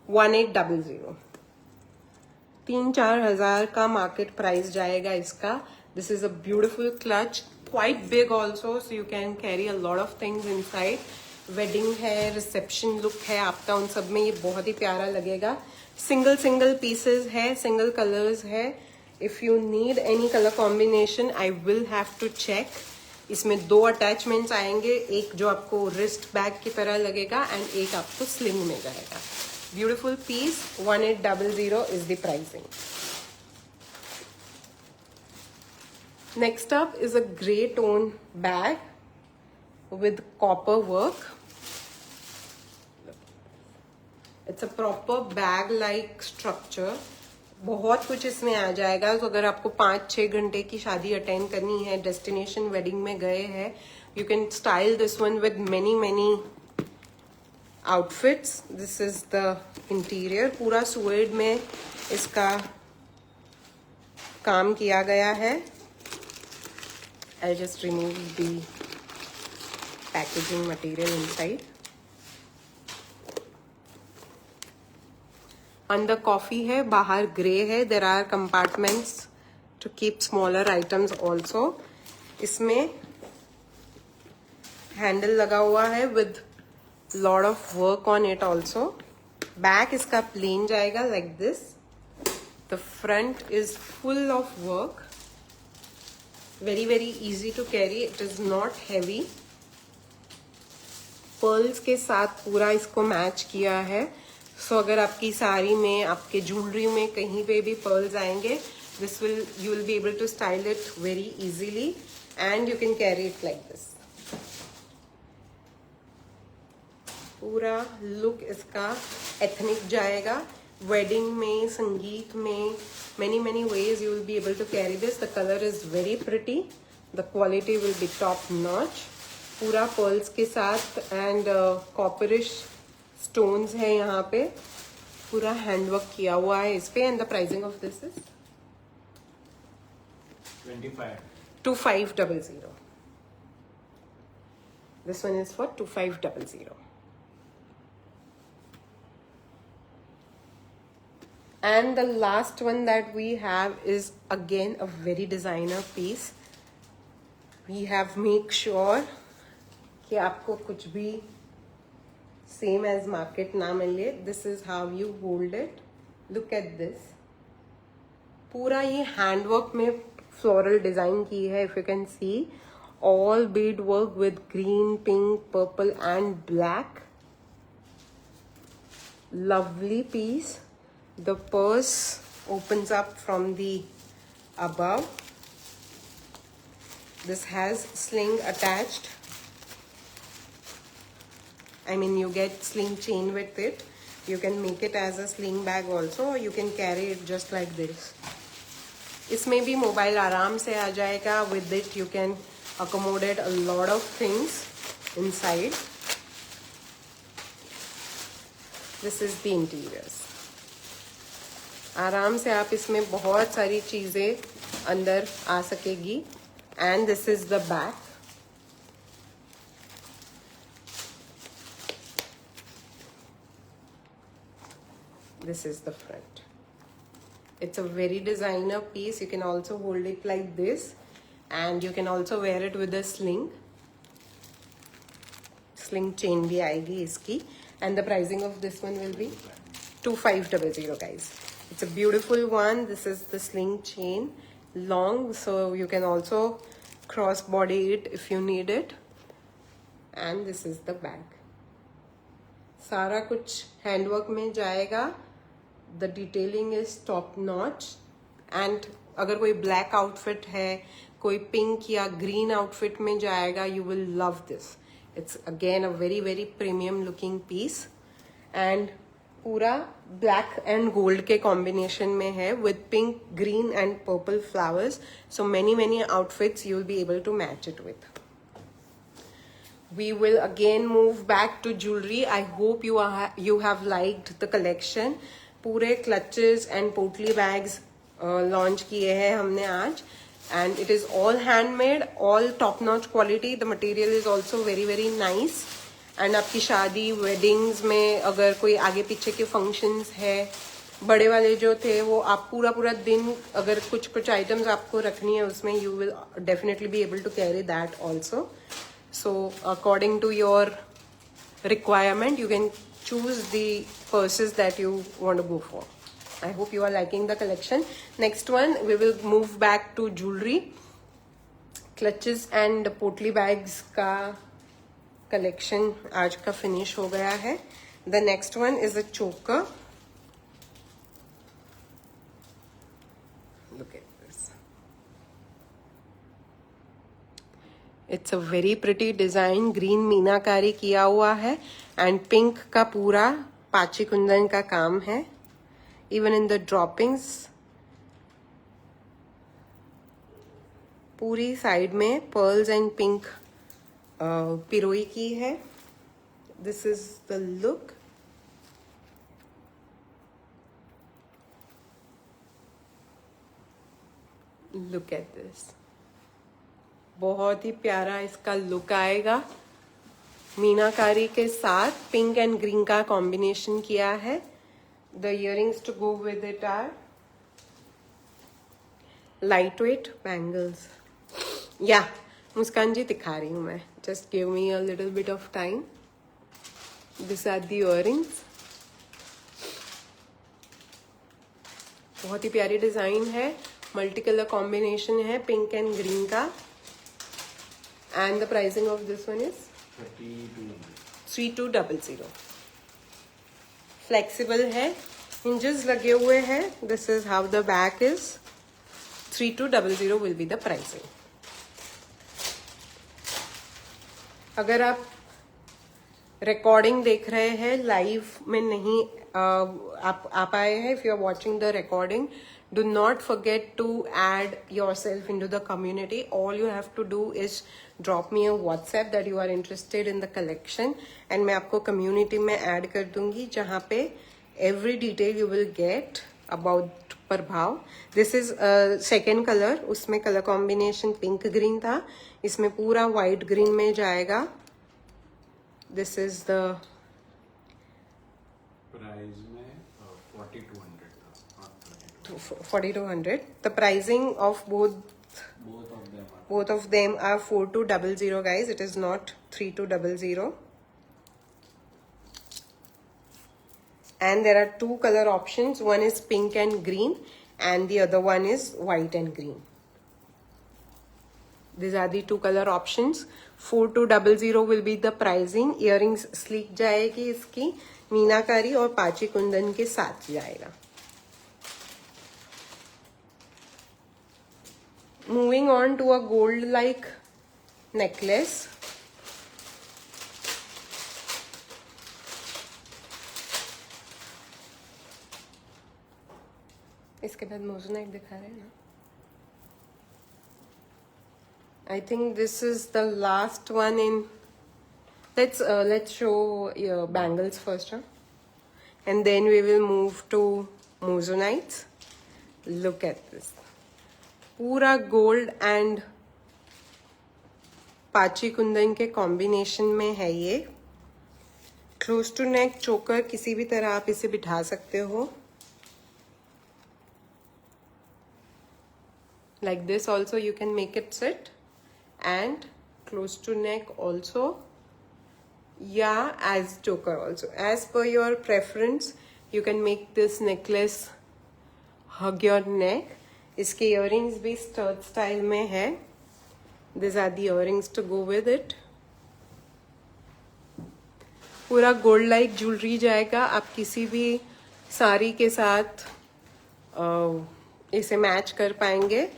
1800. 3-4 हजार का market price जाएगा इसका. This is a beautiful clutch, quite big also, so you can carry a lot of things inside. Wedding है, reception look है आपका, उन सब में ये बहुत ही प्यारा लगेगा. Single pieces है, single colors है. If you need any color combination, I will have to check. इसमें 2 attachments आएंगे, एक जो आपको wrist bag की तरह लगेगा and एक आपको sling में जाएगा. Beautiful piece, 1800 is the pricing. Next up is a grey tone bag with copper work. It's a proper bag like structure. बहुत कुछ इसमें आ जाएगा. तो अगर आपको 5-6 घंटे की शादी अटेंड करनी है, डेस्टिनेशन वेडिंग में गए हैं, you can style this one with many outfits. This is the interior. पूरा suede में इसका काम किया गया है. I'll just remove the packaging material inside. अंदर कॉफी है, बाहर ग्रे है. There are compartments to keep smaller items also. इसमें हैंडल लगा हुआ है with lot of work on it also. Back इसका plain जाएगा like this. The front is full of work. Very very easy to carry. It is not heavy. Pearls के साथ पूरा इसको मैच किया है. So अगर आपकी साड़ी में, आपके ज्वेलरी में कहीं पे भी pearls आएंगे, you will be able to style it very easily and you can carry it like this. पूरा लुक इसका एथनिक जाएगा. वेडिंग में, संगीत में, many ways you will be able to carry this. The color is very pretty. The quality will be top notch. पूरा pearls के साथ and copperish stones है यहाँ पे. पूरा हैंडवर्क किया हुआ है इस पे. And the pricing of this is 2500. This one is for 2500. And the last one that we have is again a very designer piece. We have make sure कि आपको कुछ भी same as market ना मिले. This is how you hold it. Look at this. पूरा ये handwork में floral design की है. If you can see, all bead work with green, pink, purple and black. Lovely piece. The purse opens up from the above. This has sling attached. I mean, you get sling chain with it. You can make it as a sling bag also, or you can carry it just like this. इसमें भी mobile आराम से आ जाएगा. With it you can accommodate a lot of things inside. This is the interiors. आराम से आप इसमें बहुत सारी चीज़ें अंदर आ सकेगी. And this is the back. This is the front. It's a very designer piece. You can also hold it like this, and you can also wear it with a sling. Sling chain bhi aayegi iski, and the pricing of this one will be 2500 guys. It's a beautiful one. This is the sling chain, long, so you can also cross body it if you need it. And this is the bag. सारा कुछ handwork में जाएगा. The detailing is top notch. And अगर कोई black outfit है, कोई pink या green outfit में जाएगा, you will love this. It's again a very very premium looking piece. And पूरा black and gold के combination में है with pink, green and purple flowers. So many outfits you will be able to match it with. We will again move back to jewelry. I hope you have liked the collection. पूरे clutches and potli bags launch किए हैं हमने आज, and it is all handmade, all top notch quality. The material is also very very nice. And आपकी शादी weddings में अगर कोई आगे पीछे के functions है, बड़े वाले जो थे वो आप पूरा दिन अगर कुछ items आपको रखनी है उसमें, you will definitely be able to carry that also. So according to your requirement, you can choose the purses that you want to go for. I hope you are liking the collection. Next one, we will move back to jewelry. Clutches and potli bags का collection आज का finish हो गया है. The next one is a choker. Look at this. It's a very pretty design. Green मीनाकारी किया हुआ है and pink का पूरा पाची कुंदन का काम है. Even in the droppings, पूरी साइड में pearls and pink पिरोई की है. This is the look. Look at this. बहुत ही प्यारा इसका लुक आएगा. मीनाकारी के साथ पिंक एंड ग्रीन का कॉम्बिनेशन किया है. The earrings to go with it are lightweight bangles. Yeah, मुस्कान जी दिखा रही हूँ मैं. Just give me a little bit of time. These are the earrings. बहुत ही प्यारी डिजाइन है. मल्टी कलर कॉम्बिनेशन है पिंक एंड ग्रीन का. And the pricing of this one is 3200. Flexible है, hinges लगे हुए हैं. This is how the back is. 3200 will be the pricing. अगर आप रिकॉर्डिंग देख रहे हैं, लाइव में नहीं आप आए हैं, if you are watching the recording, do not forget to add yourself into the community. All you have to do is drop me a WhatsApp that you are interested in the collection, and मैं आपको community में add कर दूंगी, जहाँ पे every detail you will get about प्रभाव. This is second color. उसमें color combination pink green था, इसमें पूरा white green में जाएगा. This is the प्राइस में 4200 4200. The pricing of both of them are 4200 guys. It is not 3200. And there are two color options. One is pink and green and the other one is white and green. These are the two color options. 4200 will be the pricing. Earrings sleek जाएगी इसकी, मीनाकारी और पाची कुंदन के साथ जाएगा. Moving on to a gold like necklace. इसके बाद मोज़ोनाइट दिखा रहे हैं ना. I think this is the last one in. Let's show bangles first, huh? And then we will move to mozzonites. Look at this. पूरा गोल्ड एंड पाची कुंदन के combination में है ये. क्लोज टू नेक चोकर, किसी भी तरह आप इसे बिठा सकते हो. Like this also you can make it sit, and close to neck also, yeah, as choker also. As per your preference, you can make this necklace hug your neck. इसके earrings भी stud style में है. These are the earrings to go with it. पूरा gold like jewellery जाएगा. आप किसी भी साड़ी के साथ इसे मैच कर पाएंगे.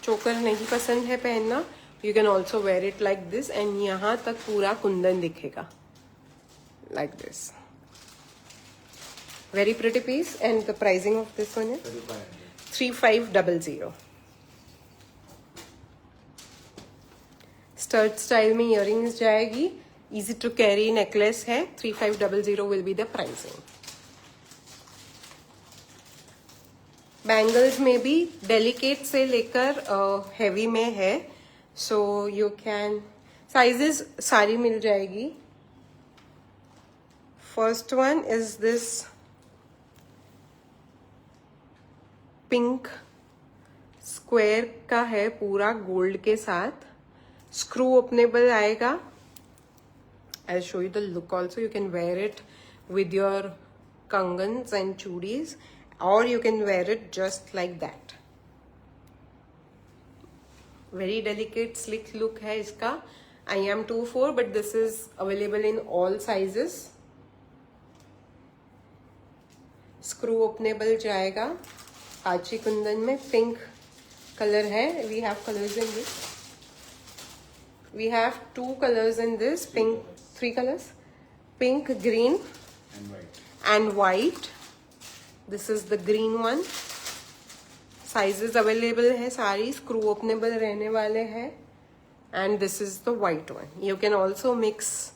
चोकर नहीं पसंद है पहनना, you can also wear it like this, and यहाँ तक पूरा कुंदन दिखेगा like this. Very pretty piece. And the pricing of this one is 3500. Stud style में इयरिंग्स जाएगी. इजी टू कैरी नेकलेस है. 3500 will be the pricing. Bangles में भी delicate से लेकर हैवी में है. सो यू कैन साइजेस सारी मिल जाएगी. First one is this pink square का है, पूरा गोल्ड के साथ. स्क्रू ओपनेबल आएगा. I show you the look also. You can wear it with your kangans and chudis, or you can wear it just like that. Very delicate slick look है इसका. I am 24 but this is available in all sizes. Screw openable जाएगा. पाची कुंदन में pink colour है. We have colors in this. We have 2 colors in this. Pink, 3 colors. Pink, green and white. This is the green one. Sizes available है सारी. Screw openable रहने वाले हैं. And this is the white one. You can also mix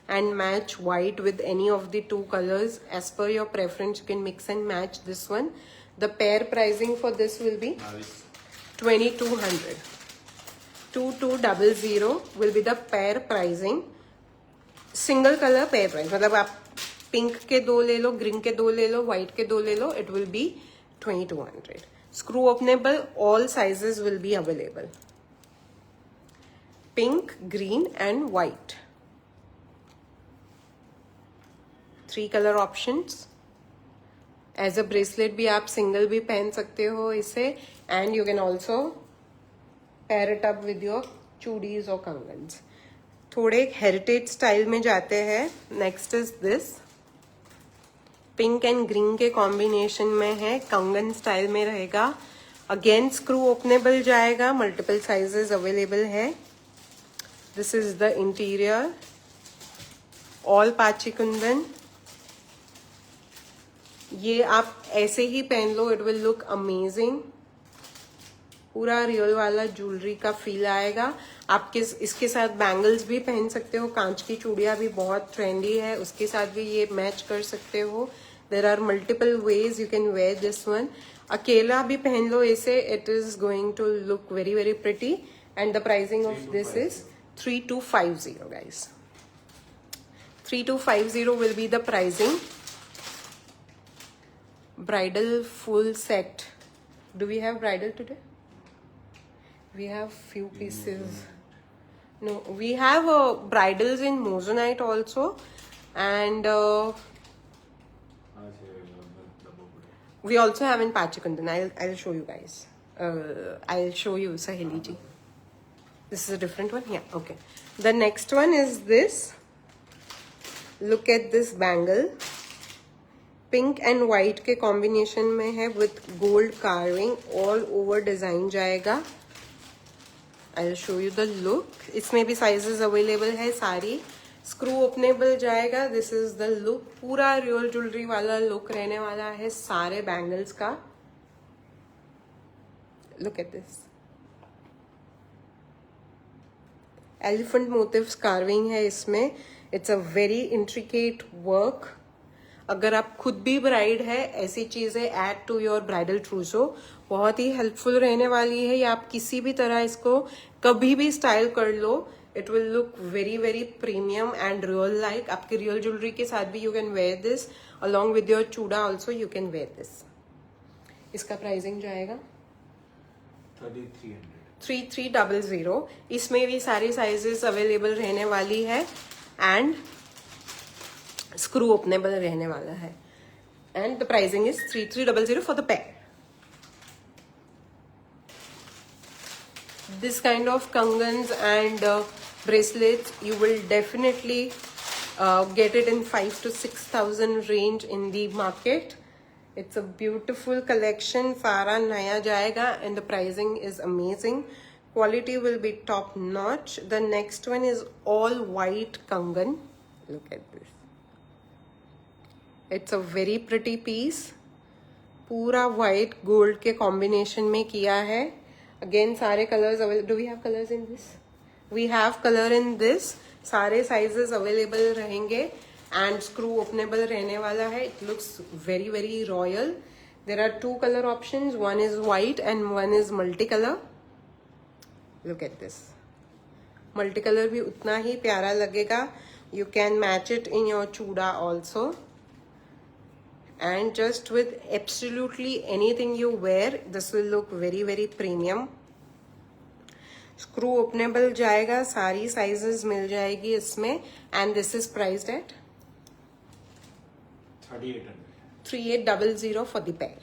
and match white with any of the 2 colors. As per your preference, you can mix and match this one. The pair pricing for this will be 2200. 2200 will be the pair pricing. Single color pair price. मतलब आप pink के 2 ले लो, green के 2 ले लो, white के 2 ले लो. It will be 2200. Screw openable. All sizes will be available. Pink, green and white. 3 colour options. As a bracelet भी आप सिंगल भी पहन सकते हो इसे. And you can also pair it up with your chudis और कंगन्स. थोड़े हेरिटेज स्टाइल में जाते हैं. Next is this. Pink and green के कॉम्बिनेशन में है. कंगन स्टाइल में रहेगा. अगेन स्क्रू ओपनेबल जाएगा. मल्टीपल साइजेस अवेलेबल है. This is the interior. All pachi kundan. ये आप ऐसे ही पहन लो. It will look amazing. पूरा रियल वाला ज्वेलरी का फील आएगा. आप इसके साथ बैंगल्स भी पहन सकते हो. कांच की चूड़ियां भी बहुत ट्रेंडी है, उसके साथ भी ये मैच कर सकते हो. There are multiple ways you can wear this one. अकेला भी पहन लो इसे. It is going to look very very pretty. And the pricing of this is 3250 guys. 3250 will be the pricing. Bridal full set. Do we have bridal today? We have few pieces. No, we have bridals in mozzonite also, and We also have in Pachikundan. I'll show you guys. I'll show you, Saheli ji. This is a different one. Yeah, okay. The next one is this. Look at this bangle. Pink and white के combination में है with gold carving. All over design जाएगा. I'll show you the look. इसमें भी sizes available है सारी. Screw openable जाएगा. This is the look. पूरा रियल ज्वेलरी वाला लुक रहने वाला है सारे बैंगल्स का. Look at this. Elephant motifs carving है इसमें. It's a very intricate work. अगर आप खुद भी ब्राइड है, ऐसी चीजें add to your bridal trousseau बहुत ही हेल्पफुल रहने वाली है. या आप किसी भी तरह इसको कभी भी स्टाइल कर लो. It will look very very premium and real like. आपके रियल ज्वेलरी के साथ भी you can wear this. Along with your चूड़ा also you can wear this. इसका प्राइसिंग जाएगा 3300. इसमें भी सारी साइजेस अवेलेबल रहने वाली है एंड स्क्रू ओपनेबल रहने वाला है. And the pricing is 3300 for the pair. This kind of kangans and bracelets you will definitely get it in 5,000 to 6,000 range in the market. It's a beautiful collection. सारा नया जाएगा and the pricing is amazing. Quality will be top notch. The next one is all white kangan. Look at this. It's a very pretty piece. पूरा white gold के combination में किया है. Again सारे colors available. Do we have colors in this? We have color in this. सारे sizes available रहेंगे and screw openable रहने वाला है. It looks very very royal. There are two color options. One is white and one is multicolor. Look at this. Multicolor भी उतना ही प्यारा लगेगा. You can match it in your चूड़ा also. And just with absolutely anything you wear, this will look very very premium. Screw openable जाएगा. सारी sizes मिल जाएगी इसमें. And this is priced at 3800 for the pair.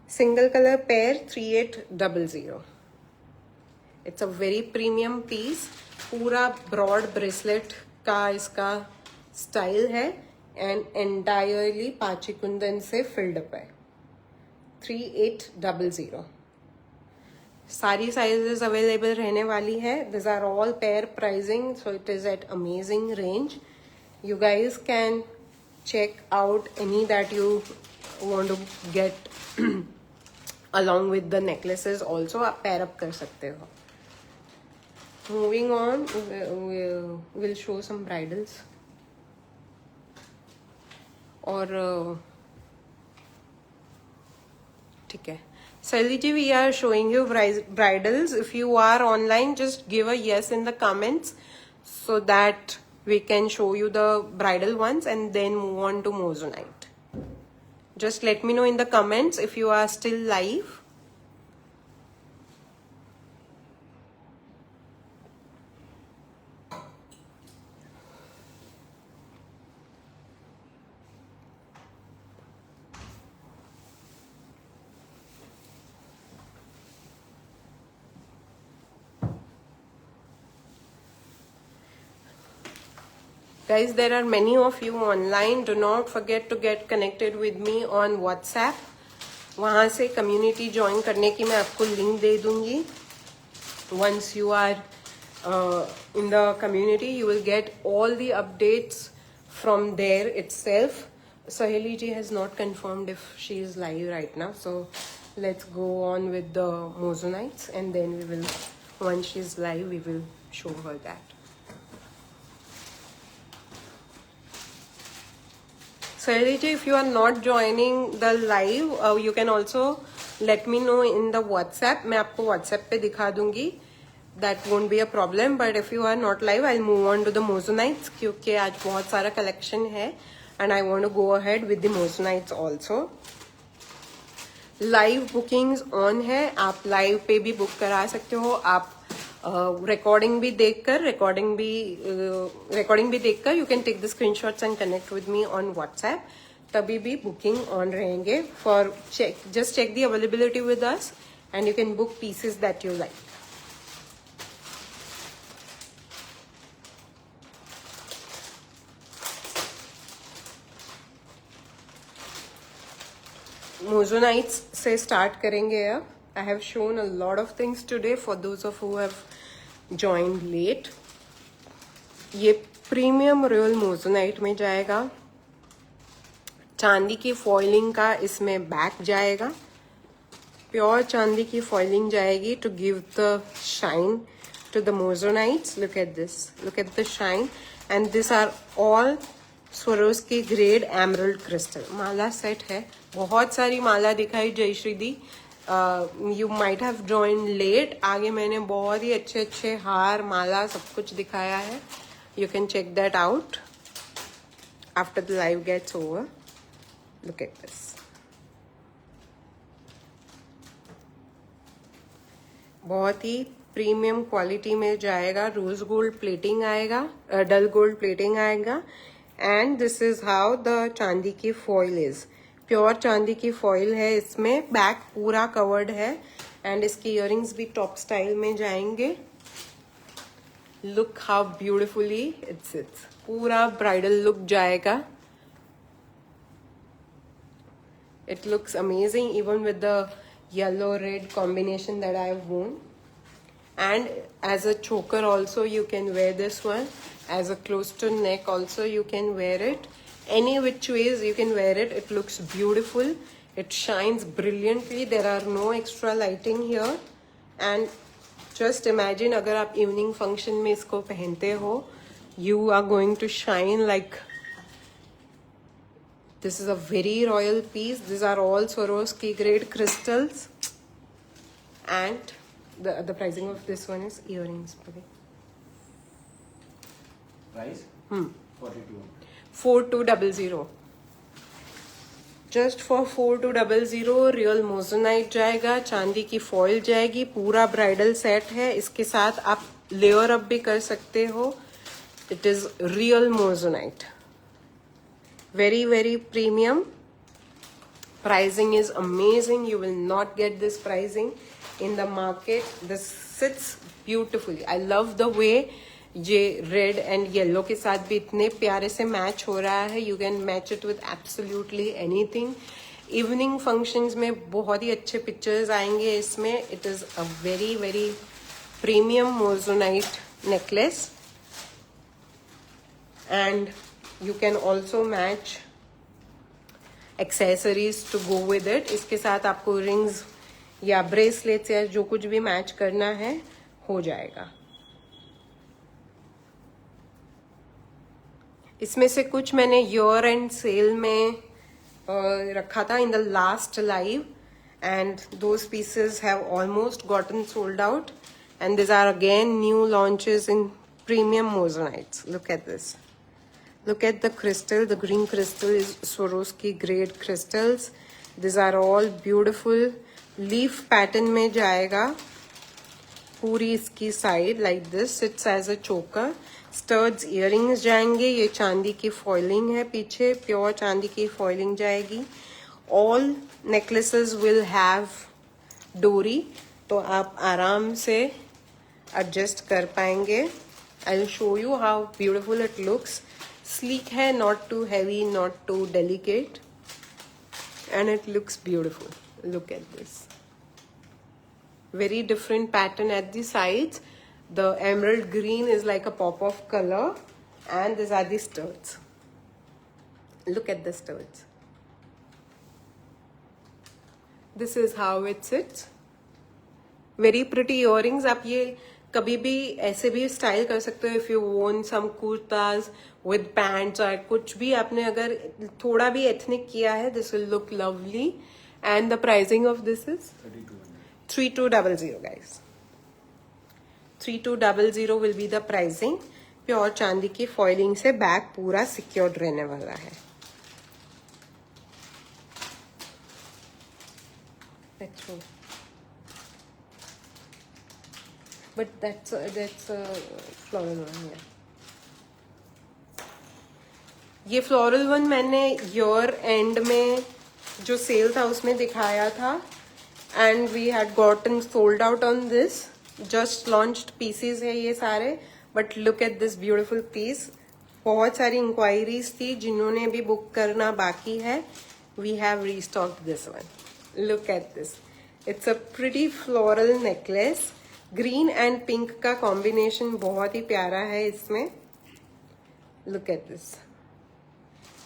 Single color pair 3800. It's a very premium piece. पूरा broad bracelet का इसका style है. And entirely पाचीकुंदन से filled up है. 3800. सारी sizes available रहने वाली है. These are all pair pricing, so it is at amazing range. You guys can check out any that you want to get along with the necklaces also. आप pair up कर सकते हो. Moving on, we'll show some bridals. और ठीक है. Sally ji, we are showing you bridals. If you are online, just give a yes in the comments so that we can show you the bridal ones and then move on to Moissanite. Just let me know in the comments if you are still live. Guys, there are many of you online. Do not forget to get connected with me on WhatsApp. वहाँ से community join करने की मैं आपको link दे दूँगी. Once you are in the community, you will get all the updates from there itself. Saheli ji has not confirmed if she is live right now. So let's go on with the Moissanites and then we will, once she is live, we will show her that. Saheli ji, if you are not joining the live, you can also let me know in the WhatsApp. मैं आपको WhatsApp पे दिखा दूंगी. That won't be a problem. But if you are not live, I'll move on to the Moissanites क्योंकि आज बहुत सारा collection है and I want to go ahead with the Moissanites also. Live bookings on है. आप live पे भी book करा सकते हो. आप recording भी देखकर you can take the screenshots and connect with me on WhatsApp. तभी भी बुकिंग ऑन रहेंगे. For check, just check the availability with us and you can book pieces that you like. Moissanites से start करेंगे अब. I have shown a lot of things today for those of who have joined late. ये premium royal moissanite में जाएगा. चांदी की foiling का इसमें बैक जाएगा. प्योर चांदी की फॉइलिंग जाएगी to give the shine to the mozonites. Look at this, look at the shine, and these are all Swarovski grade emerald crystal. Mala set है. बहुत सारी माला दिखाई जयश्री दी. You might have joined late. आगे मैंने बहुत ही अच्छे अच्छे हार माला सब कुछ दिखाया है. You can check that out after the live gets over. Look at this. बहुत ही प्रीमियम क्वालिटी में जाएगा. रोज गोल्ड प्लेटिंग आएगा, डल गोल्ड प्लेटिंग आएगा. And this is how the चांदी की फॉइल इज. प्योर चांदी की फॉइल है. इसमें बैक पूरा कवर्ड है एंड इसके इयररिंग्स भी टॉप स्टाइल में जाएंगे. लुक हाउ ब्यूटिफुली इट्स पूरा ब्राइडल लुक जाएगा. It looks amazing even with the yellow red combination that I have worn. And as a choker also you can wear this one. As a close to neck also you can wear it. Any which ways you can wear it. It looks beautiful. It shines brilliantly. There are no extra lighting here. And just imagine अगर आप evening function में इसको पहनते हो, you are going to shine like. This is a very royal piece. These are all Swarovski grade crystals. And the pricing of this one is earrings. Price? 42. 4200. Just for 4200 real moissanite जाएगा. चांदी की foil जाएगी. पूरा bridal set है. इसके साथ आप layer up भी कर सकते हो. It is real moissanite. Very very premium. Pricing is amazing. You will not get this pricing in the market. This sits beautifully. I love the way ये रेड एंड येलो के साथ भी इतने प्यारे से मैच हो रहा है. You can match it with absolutely anything. Evening functions में बहुत ही अच्छे पिक्चर्स आएंगे इसमें. It is a very very premium moissanite necklace. And you can also match accessories to go with it. इसके साथ आपको रिंग्स या ब्रेसलेट्स या जो कुछ भी मैच करना है हो जाएगा. इसमें से कुछ मैंने ईयर एंड सेल में रखा था in the last live and those pieces have almost gotten sold out and this are again new launches in premium moissanites. Look at this. Look at the crystal. The green crystal is Swarovski grade crystals. These are all beautiful. Leaf pattern में जाएगा. पूरी इसकी side like this. Sits as a choker. Studs earrings जाएंगे. ये चांदी की foiling है पीछे. Pure चांदी की foiling जाएगी. All necklaces will have डोरी. तो आप आराम से adjust कर पाएंगे. I'll show you how beautiful it looks. Sleek है, not too heavy, not too delicate, and it looks beautiful. Look at this. Very different pattern at the sides. The emerald green is like a pop of color, and these are the studs. Look at the studs. This is how it sits. Very pretty earrings. आप ये कभी भी ऐसे भी style कर सकते हो. If you वोन सम कुर्ताज विद पैंट्स और कुछ भी आपने अगर थोड़ा भी एथनिक किया है, this will look lovely. And the pricing of this is 3200 guys. 3200 will be the pricing. Pure चांदी की फॉइलिंग से बैक पूरा सिक्योर्ड रहने वाला है. But that's a floral one, yeah. ये फ्लोरल वन मैंने ईयर एंड में जो सेल था उसमें दिखाया था, and we had gotten sold out on this. Just launched pieces है ये सारे, but look at this beautiful piece. बहुत सारी इंक्वायरीज थी, जिन्होंने भी बुक करना बाकी है, we have restocked this one. Look at this, it's a pretty floral necklace. Green and pink का कॉम्बिनेशन बहुत ही प्यारा है इसमें. लुक एट दिस,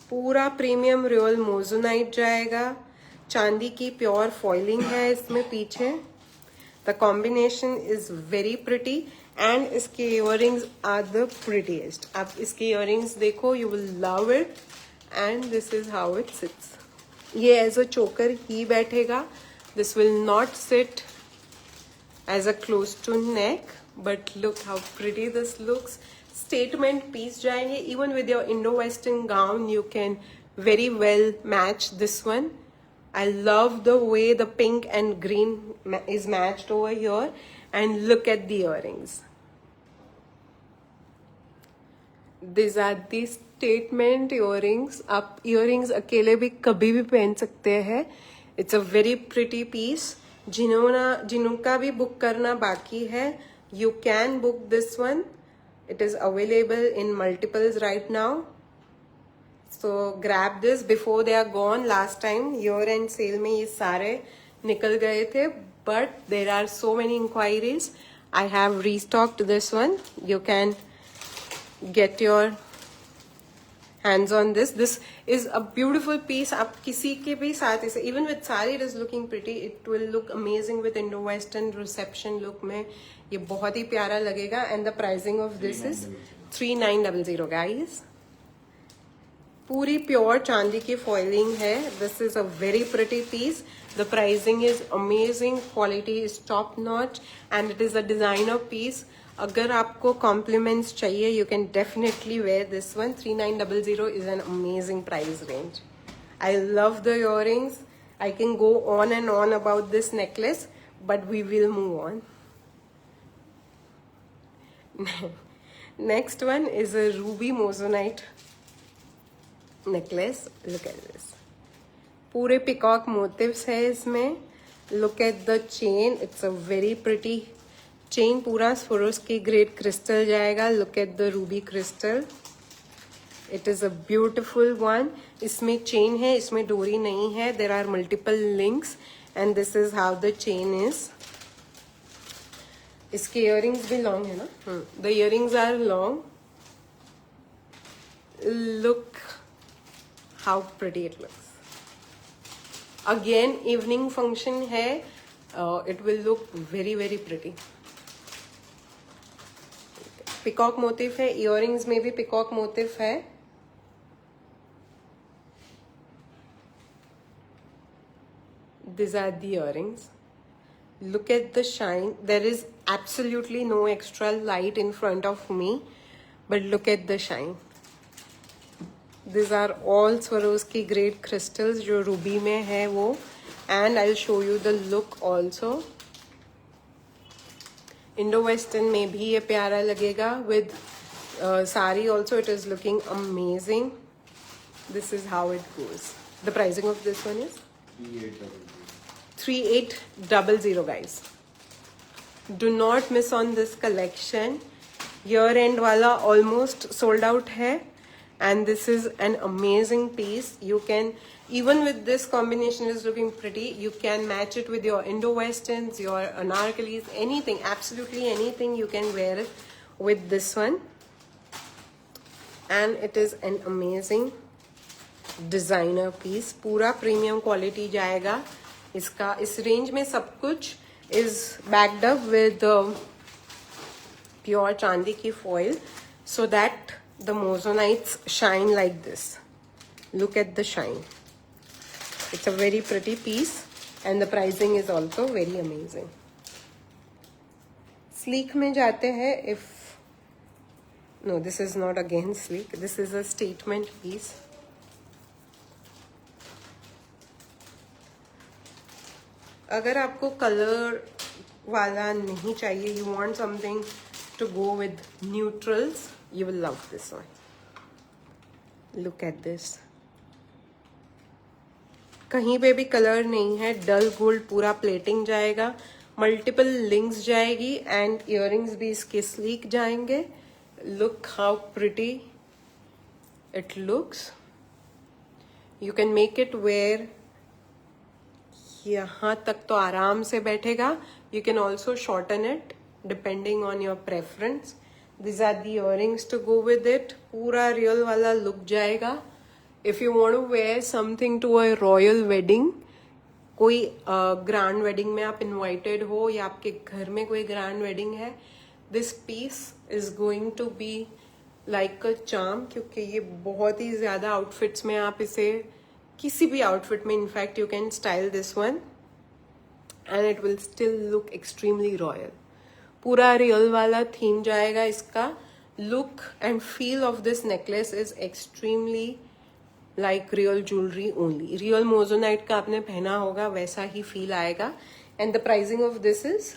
पूरा प्रीमियम रियल मोजोनाइट जाएगा. चांदी की प्योर फॉइलिंग है इसमें पीछे. The combination is very pretty and इसके इयररिंग्स आर द प्रिटीएस्ट. आप इसके इयररिंग्स देखो, you will love it. And this is how it sits. ये एज अ चोकर ही बैठेगा. This will not sit as a close to neck, but look how pretty this looks. Statement piece जाएंगे. Even with your Indo-Western gown, you can very well match this one. I love the way the pink and green is matched over here. And look at the earrings. These are the statement earrings. आप earrings अकेले भी कभी भी पहन सकते हैं. It's a very pretty piece. जिनका भी बुक करना बाकी है, you can book this one. It is available in multiples right now. So grab this before they are gone. Last time year end sale में ये सारे निकल गए थे, but there are so many inquiries. I have restocked this one. You can get your hands on this. This is a beautiful piece. आप किसी के भी साथ इसे, even with sari it is looking pretty. It will look amazing with Indo-Western reception look में. ये बहुत ही प्यारा लगेगा. And the pricing of this is 3900 guys. पूरी प्योर चांदी की फॉइलिंग है. This is a very pretty piece. The pricing is amazing. Quality is top notch and it is a designer piece. अगर आपको कॉम्प्लीमेंट्स चाहिए, you can definitely wear this one. 3900 is an amazing price range. I love the earrings. I can go on and on about this necklace, but we will move on. Next one is a ruby moissanite necklace. Look at this, पूरे peacock motifs है इसमें. Look at the chain. It's a very pretty chain. पूरा Swarovski grade crystal जाएगा. Look at the ruby crystal. It is a beautiful one. इसमें chain है, इसमें डोरी नहीं है. There are multiple links and this is how the chain is. इसके earrings भी लॉन्ग है ना. The earrings are long. Look how pretty it looks. Again evening function है. It will look very very pretty. Peacock motif है. Earrings में भी peacock motif है. These are the earrings. Look at the shine. There is absolutely no extra light in front of me, but look at the shine. These are all Swarovski grade crystals जो ruby में है वो. And I'll show you the look also. Indo-Western में भी ये प्यारा लगेगा. With sari also it is looking amazing. This is how it goes. The pricing of this one is 3800 guys. Do not miss on this collection. Year end वाला almost sold out है. And this is an amazing piece. You can, even with this combination is looking pretty, you can match it with your Indo-Westerns, your Anarkalis, anything, absolutely anything you can wear it with this one. And it is an amazing designer piece. पूरा premium quality जाएगा इसका. इस range में सब कुछ is backed up with pure चांदी की foil, so that the mosonites shine like this. Look at the shine. It's a very pretty piece and the pricing is also very amazing. Sleek में जाते हैं. If no, this is not again sleek. This is a statement piece. अगर आपको colour वाला नहीं चाहिए, you want something to go with neutrals, you will love this one. Look at this, कहीं पे भी कलर नहीं है, डल गोल्ड पूरा प्लेटिंग जाएगा, मल्टीपल लिंक्स जाएगी एंड इयररिंग्स भी इसके स्लीक जाएंगे. Look how pretty it looks. You can make it wear, यहाँ तक तो आराम से बैठेगा. You can also shorten it depending on your preference. This are the earrings to go with it. पूरा रियल वाला लुक जाएगा. If you want to where something to a royal wedding, कोई ग्रैंड वेडिंग में आप invited हो या आपके घर में कोई ग्रैंड वेडिंग है, this piece is going to be like a charm, क्योंकि ये बहुत ही ज्यादा आउटफिट्स में आप इसे, किसी भी आउटफिट में in fact you can style this one and it will still look extremely royal. पूरा रियल वाला थीम जाएगा इसका. Look and feel of this necklace is extremely like real jewellery only. Real moissanite का आपने पहना होगा वैसा ही फील आएगा. And the pricing of this is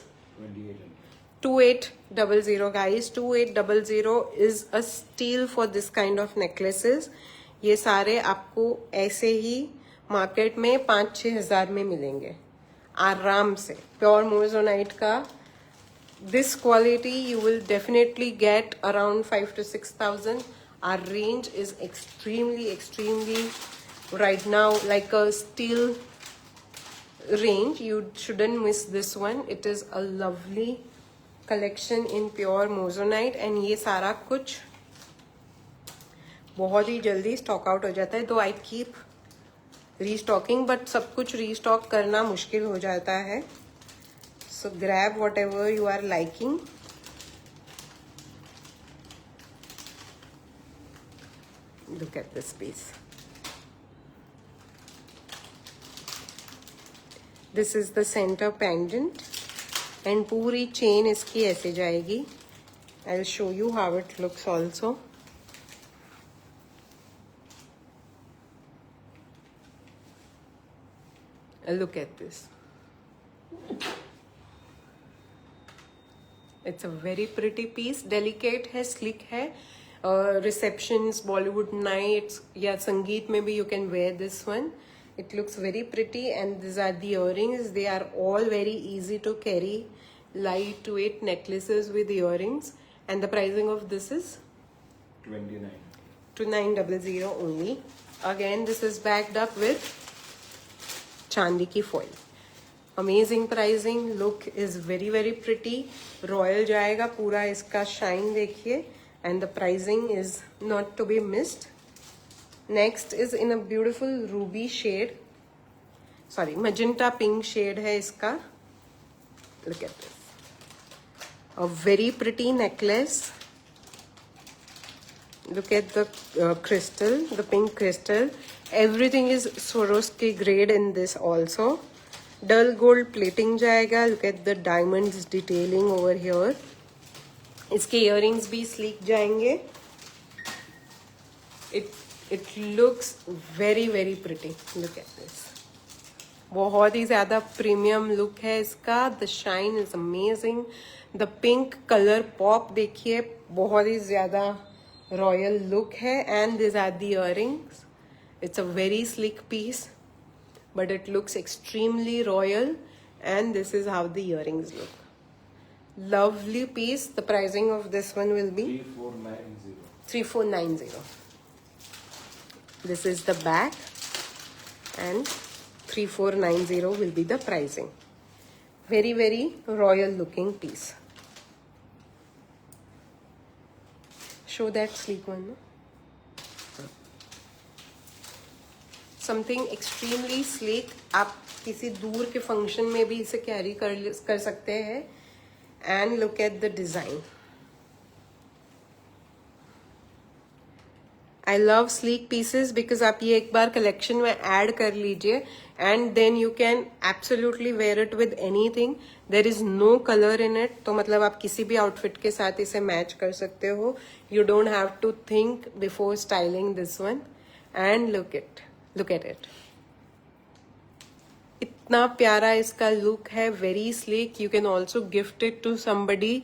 2800 guys. 2800 is a steal for this kind of necklaces. ये सारे आपको ऐसे ही मार्केट में 5-6 हजार में मिलेंगे आराम से. प्योर मोजोनाइट का this quality you will definitely get around 5,000 to 6,000. Our range is extremely right now like a steel range. You shouldn't miss this one. It is a lovely collection in pure moissanite and ये सारा कुछ बहुत ही जल्दी stock out हो जाता है. तो I keep restocking, but सब कुछ रीस्टॉक करना मुश्किल हो जाता है. So grab whatever you are liking. Look at this piece. This is the center pendant and पूरी chain इसकी ऐसे जाएगी. I'll show you how it looks also. Look at this. It's a very pretty piece. Delicate है, slick है. Receptions, Bollywood nights या संगीत में भी you can wear this one. It looks very pretty and these are the earrings. They are all very easy to carry. Lightweight necklaces with earrings. And the pricing of this is 2900 only. Again, this is backed up with चांदी की foil. Amazing pricing. Look is very pretty. Royal जाएगा पूरा. इसका shine देखिए. And the pricing is not to be missed. Next is in a beautiful ruby shade. Sorry, magenta pink shade है इसका. Look at this. A very pretty necklace. Look at the crystal, the pink crystal. Everything is Swarovski grade in this also. Dull gold plating जाएगा. Look at the diamonds detailing over here. इसके earrings भी sleek जाएंगे. It looks very pretty. Look at this. बहुत ही ज़्यादा premium look है इसका. The shine is amazing. The pink color pop देखिए, बहुत ही ज़्यादा royal look है. And these are the earrings. It's a very sleek piece, but it looks extremely royal. And this is how the earrings look. Lovely piece. The pricing of this one will be 3490. This is the back and 3490 will be the pricing. Very royal looking piece. Show that sleek one. No? Something extremely sleek. आप किसी दूर के function में भी इसे carry कर सकते हैं. And look at the design. I love sleek pieces because आप ये एक बार collection में add कर लीजिए and then you can absolutely wear it with anything. There is no color in it. तो मतलब आप किसी भी outfit के साथ इसे match कर सकते हो. You don't have to think before styling this one. And look at it. इतना प्यारा इसका लुक है. Very sleek. You can also gift it to somebody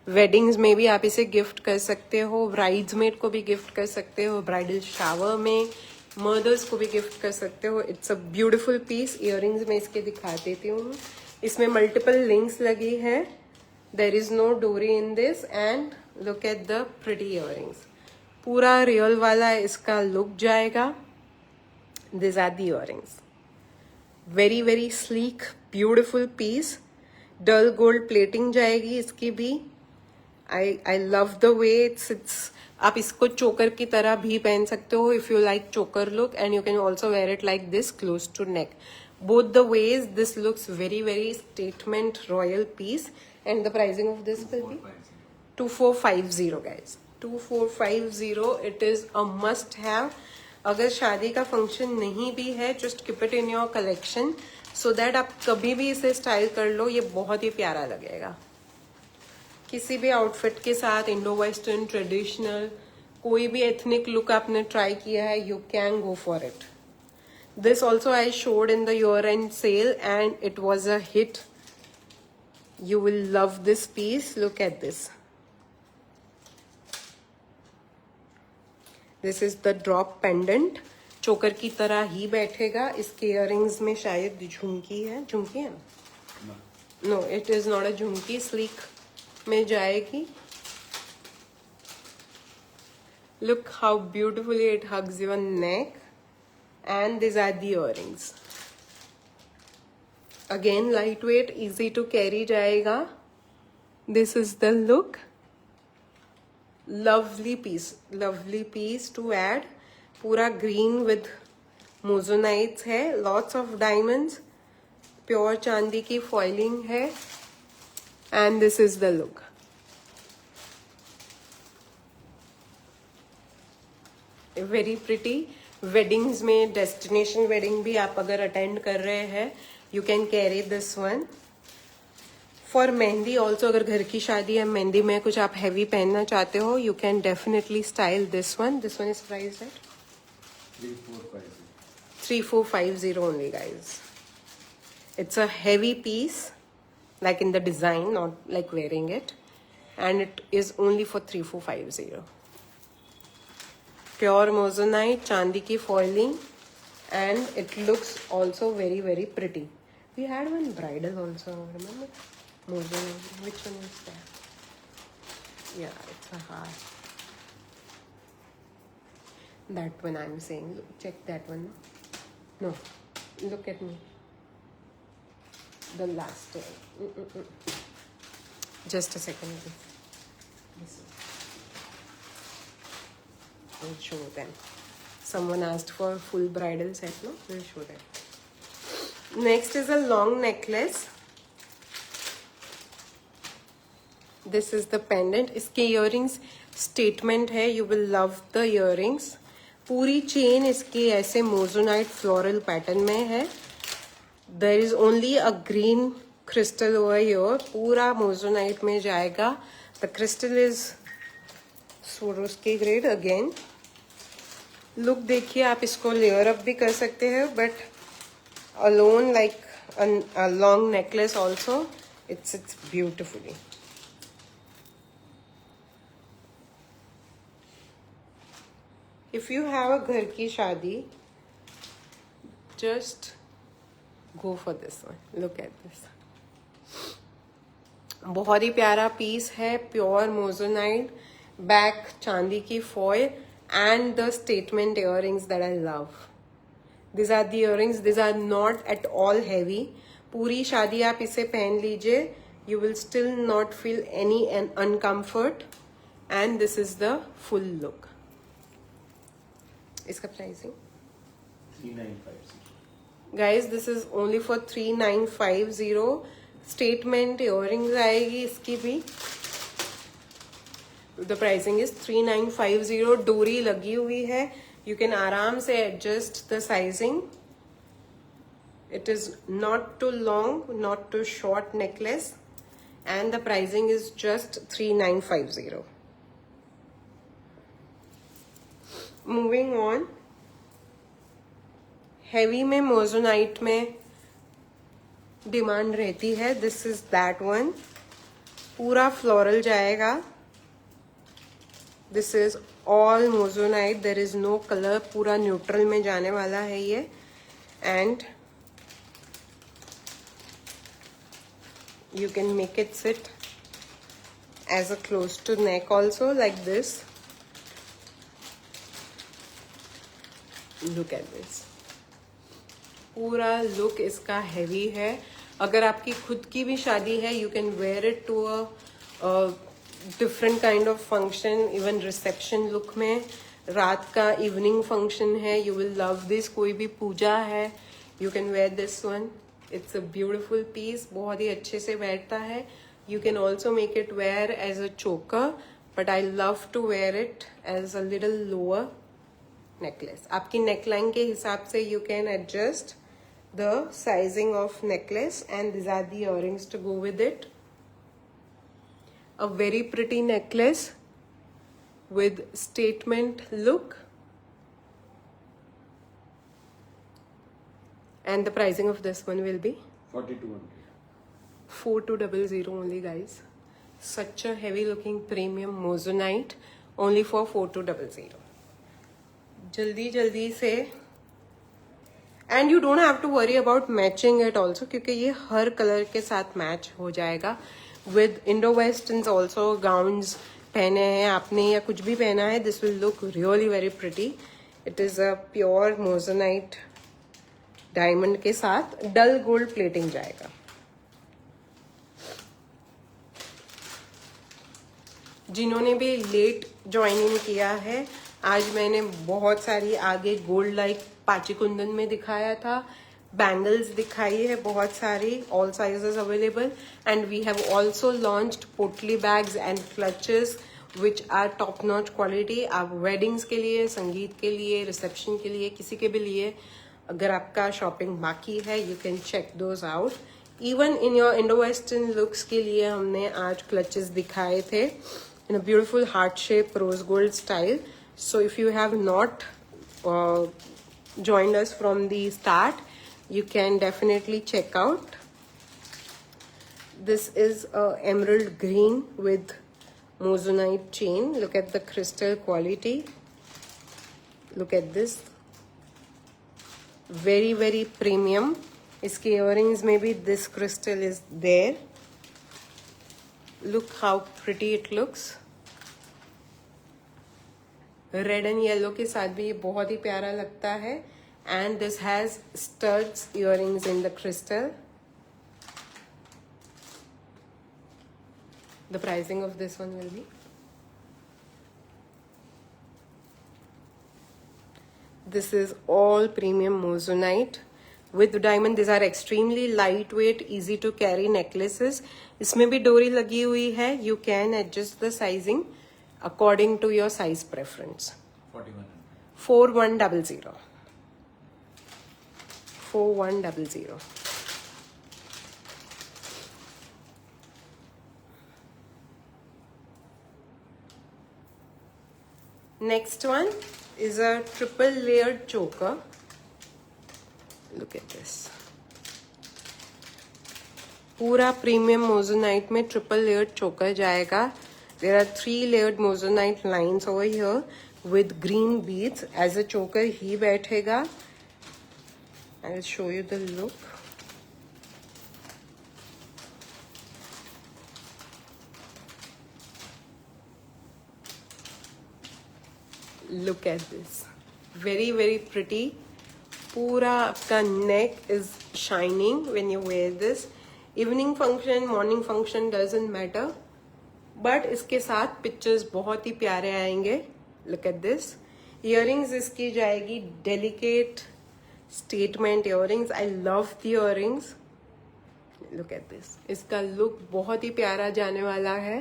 weddings में भी आप इसे गिफ्ट कर सकते हो, ब्राइड्समेड को भी गिफ्ट कर सकते हो, ब्राइडल शावर में मदर्स को भी गिफ्ट कर सकते हो. It's a beautiful piece. Earrings में इसके दिखा देती हूँ. इसमें मल्टीपल लिंक्स लगी है. देर इज नो डोरी in this and look at the pretty earrings. पूरा रियल वाला इसका लुक जाएगा. This are the earrings. Very very sleek beautiful piece. Dull gold plating जाएगी इसकी भी. I love the way it's आप इसको चोकर की तरह भी पहन सकते हो if you like choker look, and you can also wear it like this close to neck. Both the ways this looks very very statement royal piece. And the pricing of this will be 2450 guys. 2450. It is a must have. अगर शादी का function नहीं भी है, just keep it in your collection so that आप कभी भी इसे स्टाइल कर लो. ये बहुत ही प्यारा लगेगा किसी भी आउटफिट के साथ. इंडो वेस्टर्न, ट्रेडिशनल, कोई भी एथनिक लुक आपने ट्राई किया है, you can go for it. This also I showed in the year end sale and it was a hit. You will love this piece. Look at this. This is the drop pendant. Choker की तरह ही बैठेगा. इसके earrings में शायद झुमकी है. झुमकी है ना? No, it is not a jhumki. Sleek में जाएगी. Look how beautifully it hugs your neck, and these are the earrings. Again lightweight, easy to carry जाएगा. This is the look. Lovely piece to add. पूरा green with mozonites है. Lots of diamonds. Pure चांदी की foiling है. And this is the look. Very pretty. Weddings में destination wedding भी आप अगर attend कर रहे हैं, you can carry this one. For mehndi also, अगर घर की शादी है, मेहंदी में कुछ आप heavy पहनना चाहते हो, you can definitely style this one. This one is priced at 3450 only, guys. It's a heavy piece. Like in the design, not like wearing it, and it is only for 3450. Pure moissanite, chandi ki foiling, and it looks also very very pretty. We had one bridal also, remember? Moissanite. Which one is that? Yeah, it's a heart. That one I'm saying. Look, check that one. No, look at me. The last one. Just a second. I'll show them. Someone asked for full bridal set, no? We'll show them. Next is a long necklace. This is the pendant. इसके earrings statement है. You will love the earrings. पूरी chain इसकी ऐसे moissanite floral pattern में है. There is only a green crystal over here. पूरा moissanite में जाएगा. The crystal is Swarovski grade again. Look देखिए, आप इसको layer up भी कर सकते हैं, but alone like a long necklace also, it sits beautifully. If you have a घर की शादी, just go for this one. Look at this. बहुत ही प्यारा पीस है. प्योर मोजोनाइट, बैक चांदी की foil, and the statement earrings that I love. This are the earrings. This are not at all heavy. पूरी शादी आप इसे पहन लीजिए, you will still not feel any uncomfort, and this is the full look. इसका pricing 3950. Guys, this is only for 3950. Statement earrings आएगी इसकी भी. The pricing is 3950. डोरी लगी हुई है. You can आराम से adjust the sizing. It is not too long, not too short necklace, and the pricing is just 3950. Moving on. Heavy में मोजोनाइट में डिमांड रहती है. This is that one. पूरा फ्लोरल जाएगा. This is all moissanite, there is no colour, पूरा neutral में जाने वाला है ये. And you can make it sit as a close to neck also, like this. Look at this. पूरा look इसका हैवी है. अगर आपकी खुद की भी शादी है, you can wear it to a different kind of function, even reception look में. रात का इवनिंग फंक्शन है, you will love this. कोई भी पूजा है, you can wear this one. It's a beautiful piece, बहुत ही अच्छे से बैठता है. You can also make it wear as a choker, but I love to wear it as a little lower necklace. आपकी neckline के हिसाब से you can adjust the sizing of necklace, and these are the earrings to go with it. A very pretty necklace with statement look. And the pricing of this one will be 4200. 4200 only, guys. Such a heavy looking premium moissanite, only for 4200. जल्दी जल्दी से. And you don't have to worry about matching it also, क्योंकि ये हर colour के साथ match हो जाएगा. With Indo-Westerns also, gowns पहने हैं आपने या कुछ भी पहना है, this will look really very pretty. It is a pure moissanite diamond के साथ डल गोल्ड प्लेटिंग जाएगा. जिन्होंने भी लेट ज्वाइनिंग किया है, आज मैंने बहुत सारी आगे गोल्ड लाइक पाची कुंदन में दिखाया था, बैंगल्स दिखाई है बहुत सारी, all sizes available. And we have also launched potli bags and clutches which are top notch quality. आप वेडिंग्स के लिए, संगीत के लिए, रिसेप्शन के लिए, किसी के भी लिए अगर आपका शॉपिंग बाकी है, you can check those out. Even in your Indo western looks के लिए हमने आज क्लचेस दिखाए थे in a beautiful heart shape rose gold style. So if you have not joined us from the start, you can definitely check out. This is a emerald green with moissanite chain. Look at the crystal quality. Look at this. Very very premium. इसके earrings में भी this crystal is there. Look how pretty it looks. Red and yellow के साथ भी ये बहुत ही प्यारा लगता है. And this has studs earrings in the crystal. The pricing of this one will be this is all premium moissanite with diamond. These are extremely lightweight, easy to carry necklaces. इसमें भी डोरी लगी हुई है. You can adjust the sizing according to your size preference. 4100. 4100. Next one is a triple layered choker. Look at this. पूरा premium मोजोनाइट में triple layered चोकर जाएगा. There are 3 layered moissanite lines over here with green beads. As a choker ही बैठेगा. I will show you the look. Look at this. Very very pretty. पूरा आपका neck is shining when you wear this. Evening function, morning function doesn't matter. But इसके साथ pictures बहुत ही प्यारे आएंगे. Look at this. Earrings इसकी जाएगी delicate statement earrings. I love the earrings. Look at this. इसका लुक बहुत ही प्यारा जाने वाला है.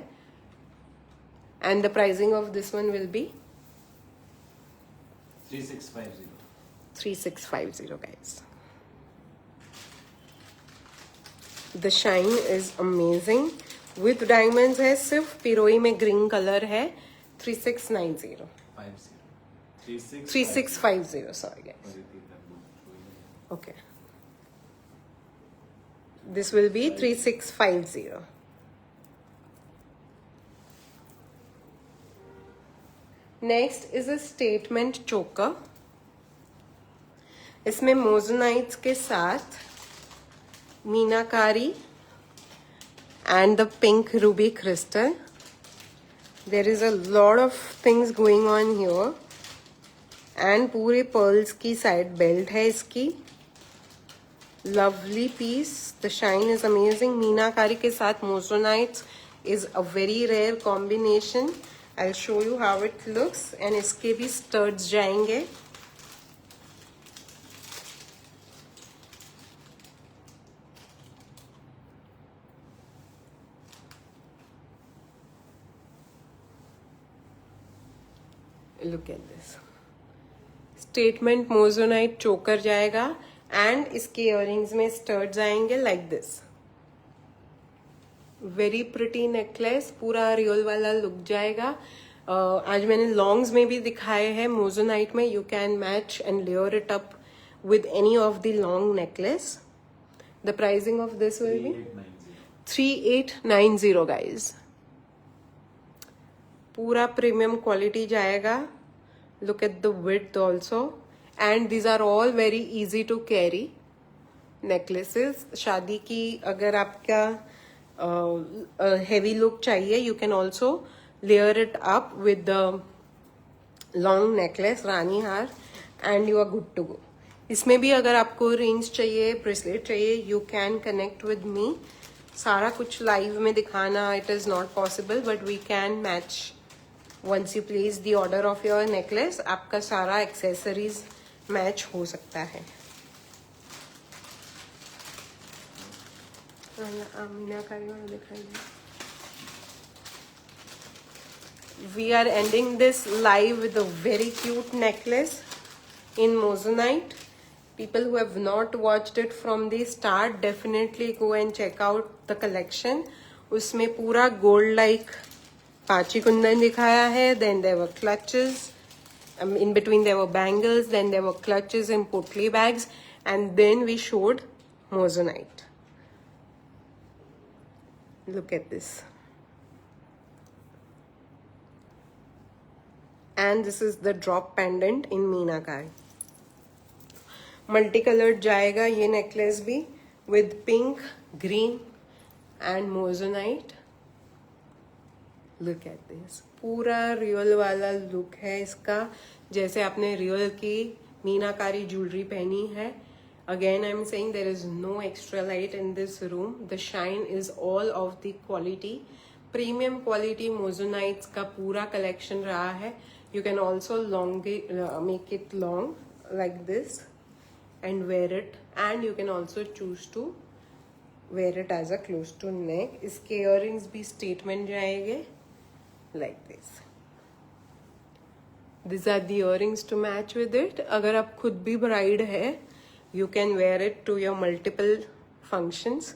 And the pricing of this one will be 3650. 3650 guys. The shine is amazing. With diamonds है. सिर्फ पिरोई में ग्रीन कलर है. 3690. 3650. Sorry guys. Okay. This will B 3650. Next is a statement चोकर. इसमें मोजोनाइट्स के साथ मीनाकारी and the pink ruby crystal. There is a lot of things going on here. And पूरे pearls की side belt है इसकी. Lovely piece. The shine is amazing. मीनाकारी के साथ moissanite is a very rare combination. I'll show you how it looks. And इसके भी studs जाएंगे. Look at this. Statement moissanite choker जाएगा and इसके earrings में studs आएंगे like this. Very pretty necklace. पूरा रियल वाला look जाएगा. आज मैंने longs में भी दिखाए हैं moissanite में. You can match and layer it up with any of the long necklace. The pricing of this will be 3890 guys. पूरा प्रीमियम क्वालिटी जाएगा. Look at the width also. And these are all very easy to carry necklaces. शादी की अगर आपका heavy look चाहिए, you can also layer it up with the long necklace, rani haar, and you are good to go. इसमें भी अगर आपको rings चाहिए, ब्रेसलेट चाहिए, you can connect with me. सारा कुछ लाइव में दिखाना it is not possible, but we can match. Once you place the order of your necklace, आपका सारा एक्सेसरीज मैच हो सकता है. We are ending this live with a very cute necklace in moissanite. People who have not watched it from the start, definitely go and check out the collection. उसमें पूरा gold like पाची कुंदन दिखाया है. Then there were clutches. In between there were bangles. Then there were clutches in potli bags. And then we showed moissanite. Look at this. And this is the drop pendant in meenakari. Multicolored जाएगा ये necklace भी with pink, green and moissanite. Look at this. पूरा real वाला look है इसका, जैसे आपने real की मीनाकारी ज्वेलरी पहनी है. Again I am saying there is no extra light in this room. The shine is all of the quality. Premium quality moissanites का पूरा कलेक्शन रहा है. You can also make it long like this and wear it, and you can also choose to wear it as a close to neck. इसके earrings भी statement जाएंगे like this. These are the earrings to match with it. अगर आप खुद भी bride है, you can wear it to your multiple functions.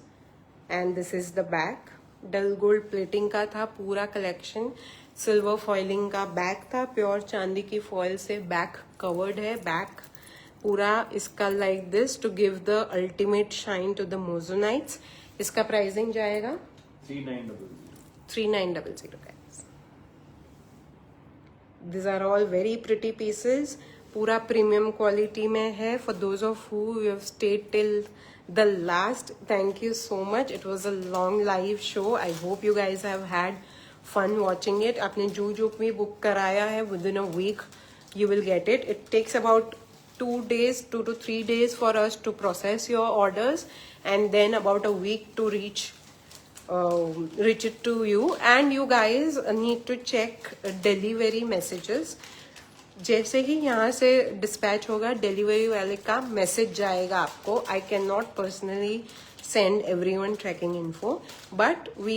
And this is the back. Dull gold plating का था पूरा collection. Silver foiling का back था. Pure चांदी की foil से back covered है. Back पूरा इसका like this to give the ultimate shine to the moissanites. इसका pricing जाएगा 3900 guys. These are all very pretty pieces. पूरा प्रीमियम क्वालिटी में है. For those of who have stayed till the last, thank you so much. It was a long live show. I hope you guys have had fun watching it. आपने जो जो भी book कराया है, within a week you will get it. It takes about 2 to 3 days for us to process your orders, and then about a week to reach it to you. And you guys need to check delivery messages. जैसे ही यहाँ से dispatch होगा, delivery वाले का message जाएगा आपको. I cannot personally send everyone tracking info, but we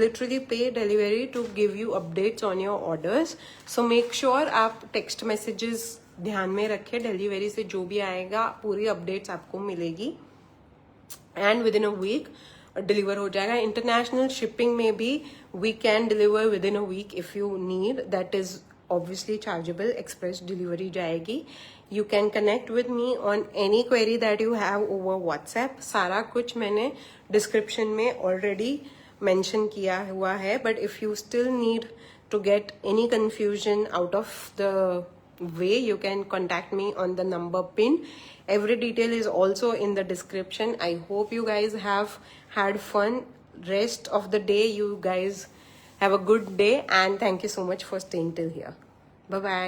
literally pay delivery to give you updates on your orders. So make sure आप text messages ध्यान में रखें. delivery से जो भी आएगा पूरी updates आपको मिलेगी, and within a week deliver हो जाएगा. इंटरनेशनल शिपिंग में भी we can deliver within a week if you need. That is obviously chargeable. Express delivery जाएगी. You can connect with me on any query that you have over WhatsApp. सारा कुछ मैंने description में already mention किया हुआ है, but if you still need To get any confusion out of the way, you can contact me on the number pin. Every detail is also in the description. I hope you guys have had fun. Rest of the day, you guys have a good day, and thank you so much for staying till here. Bye bye.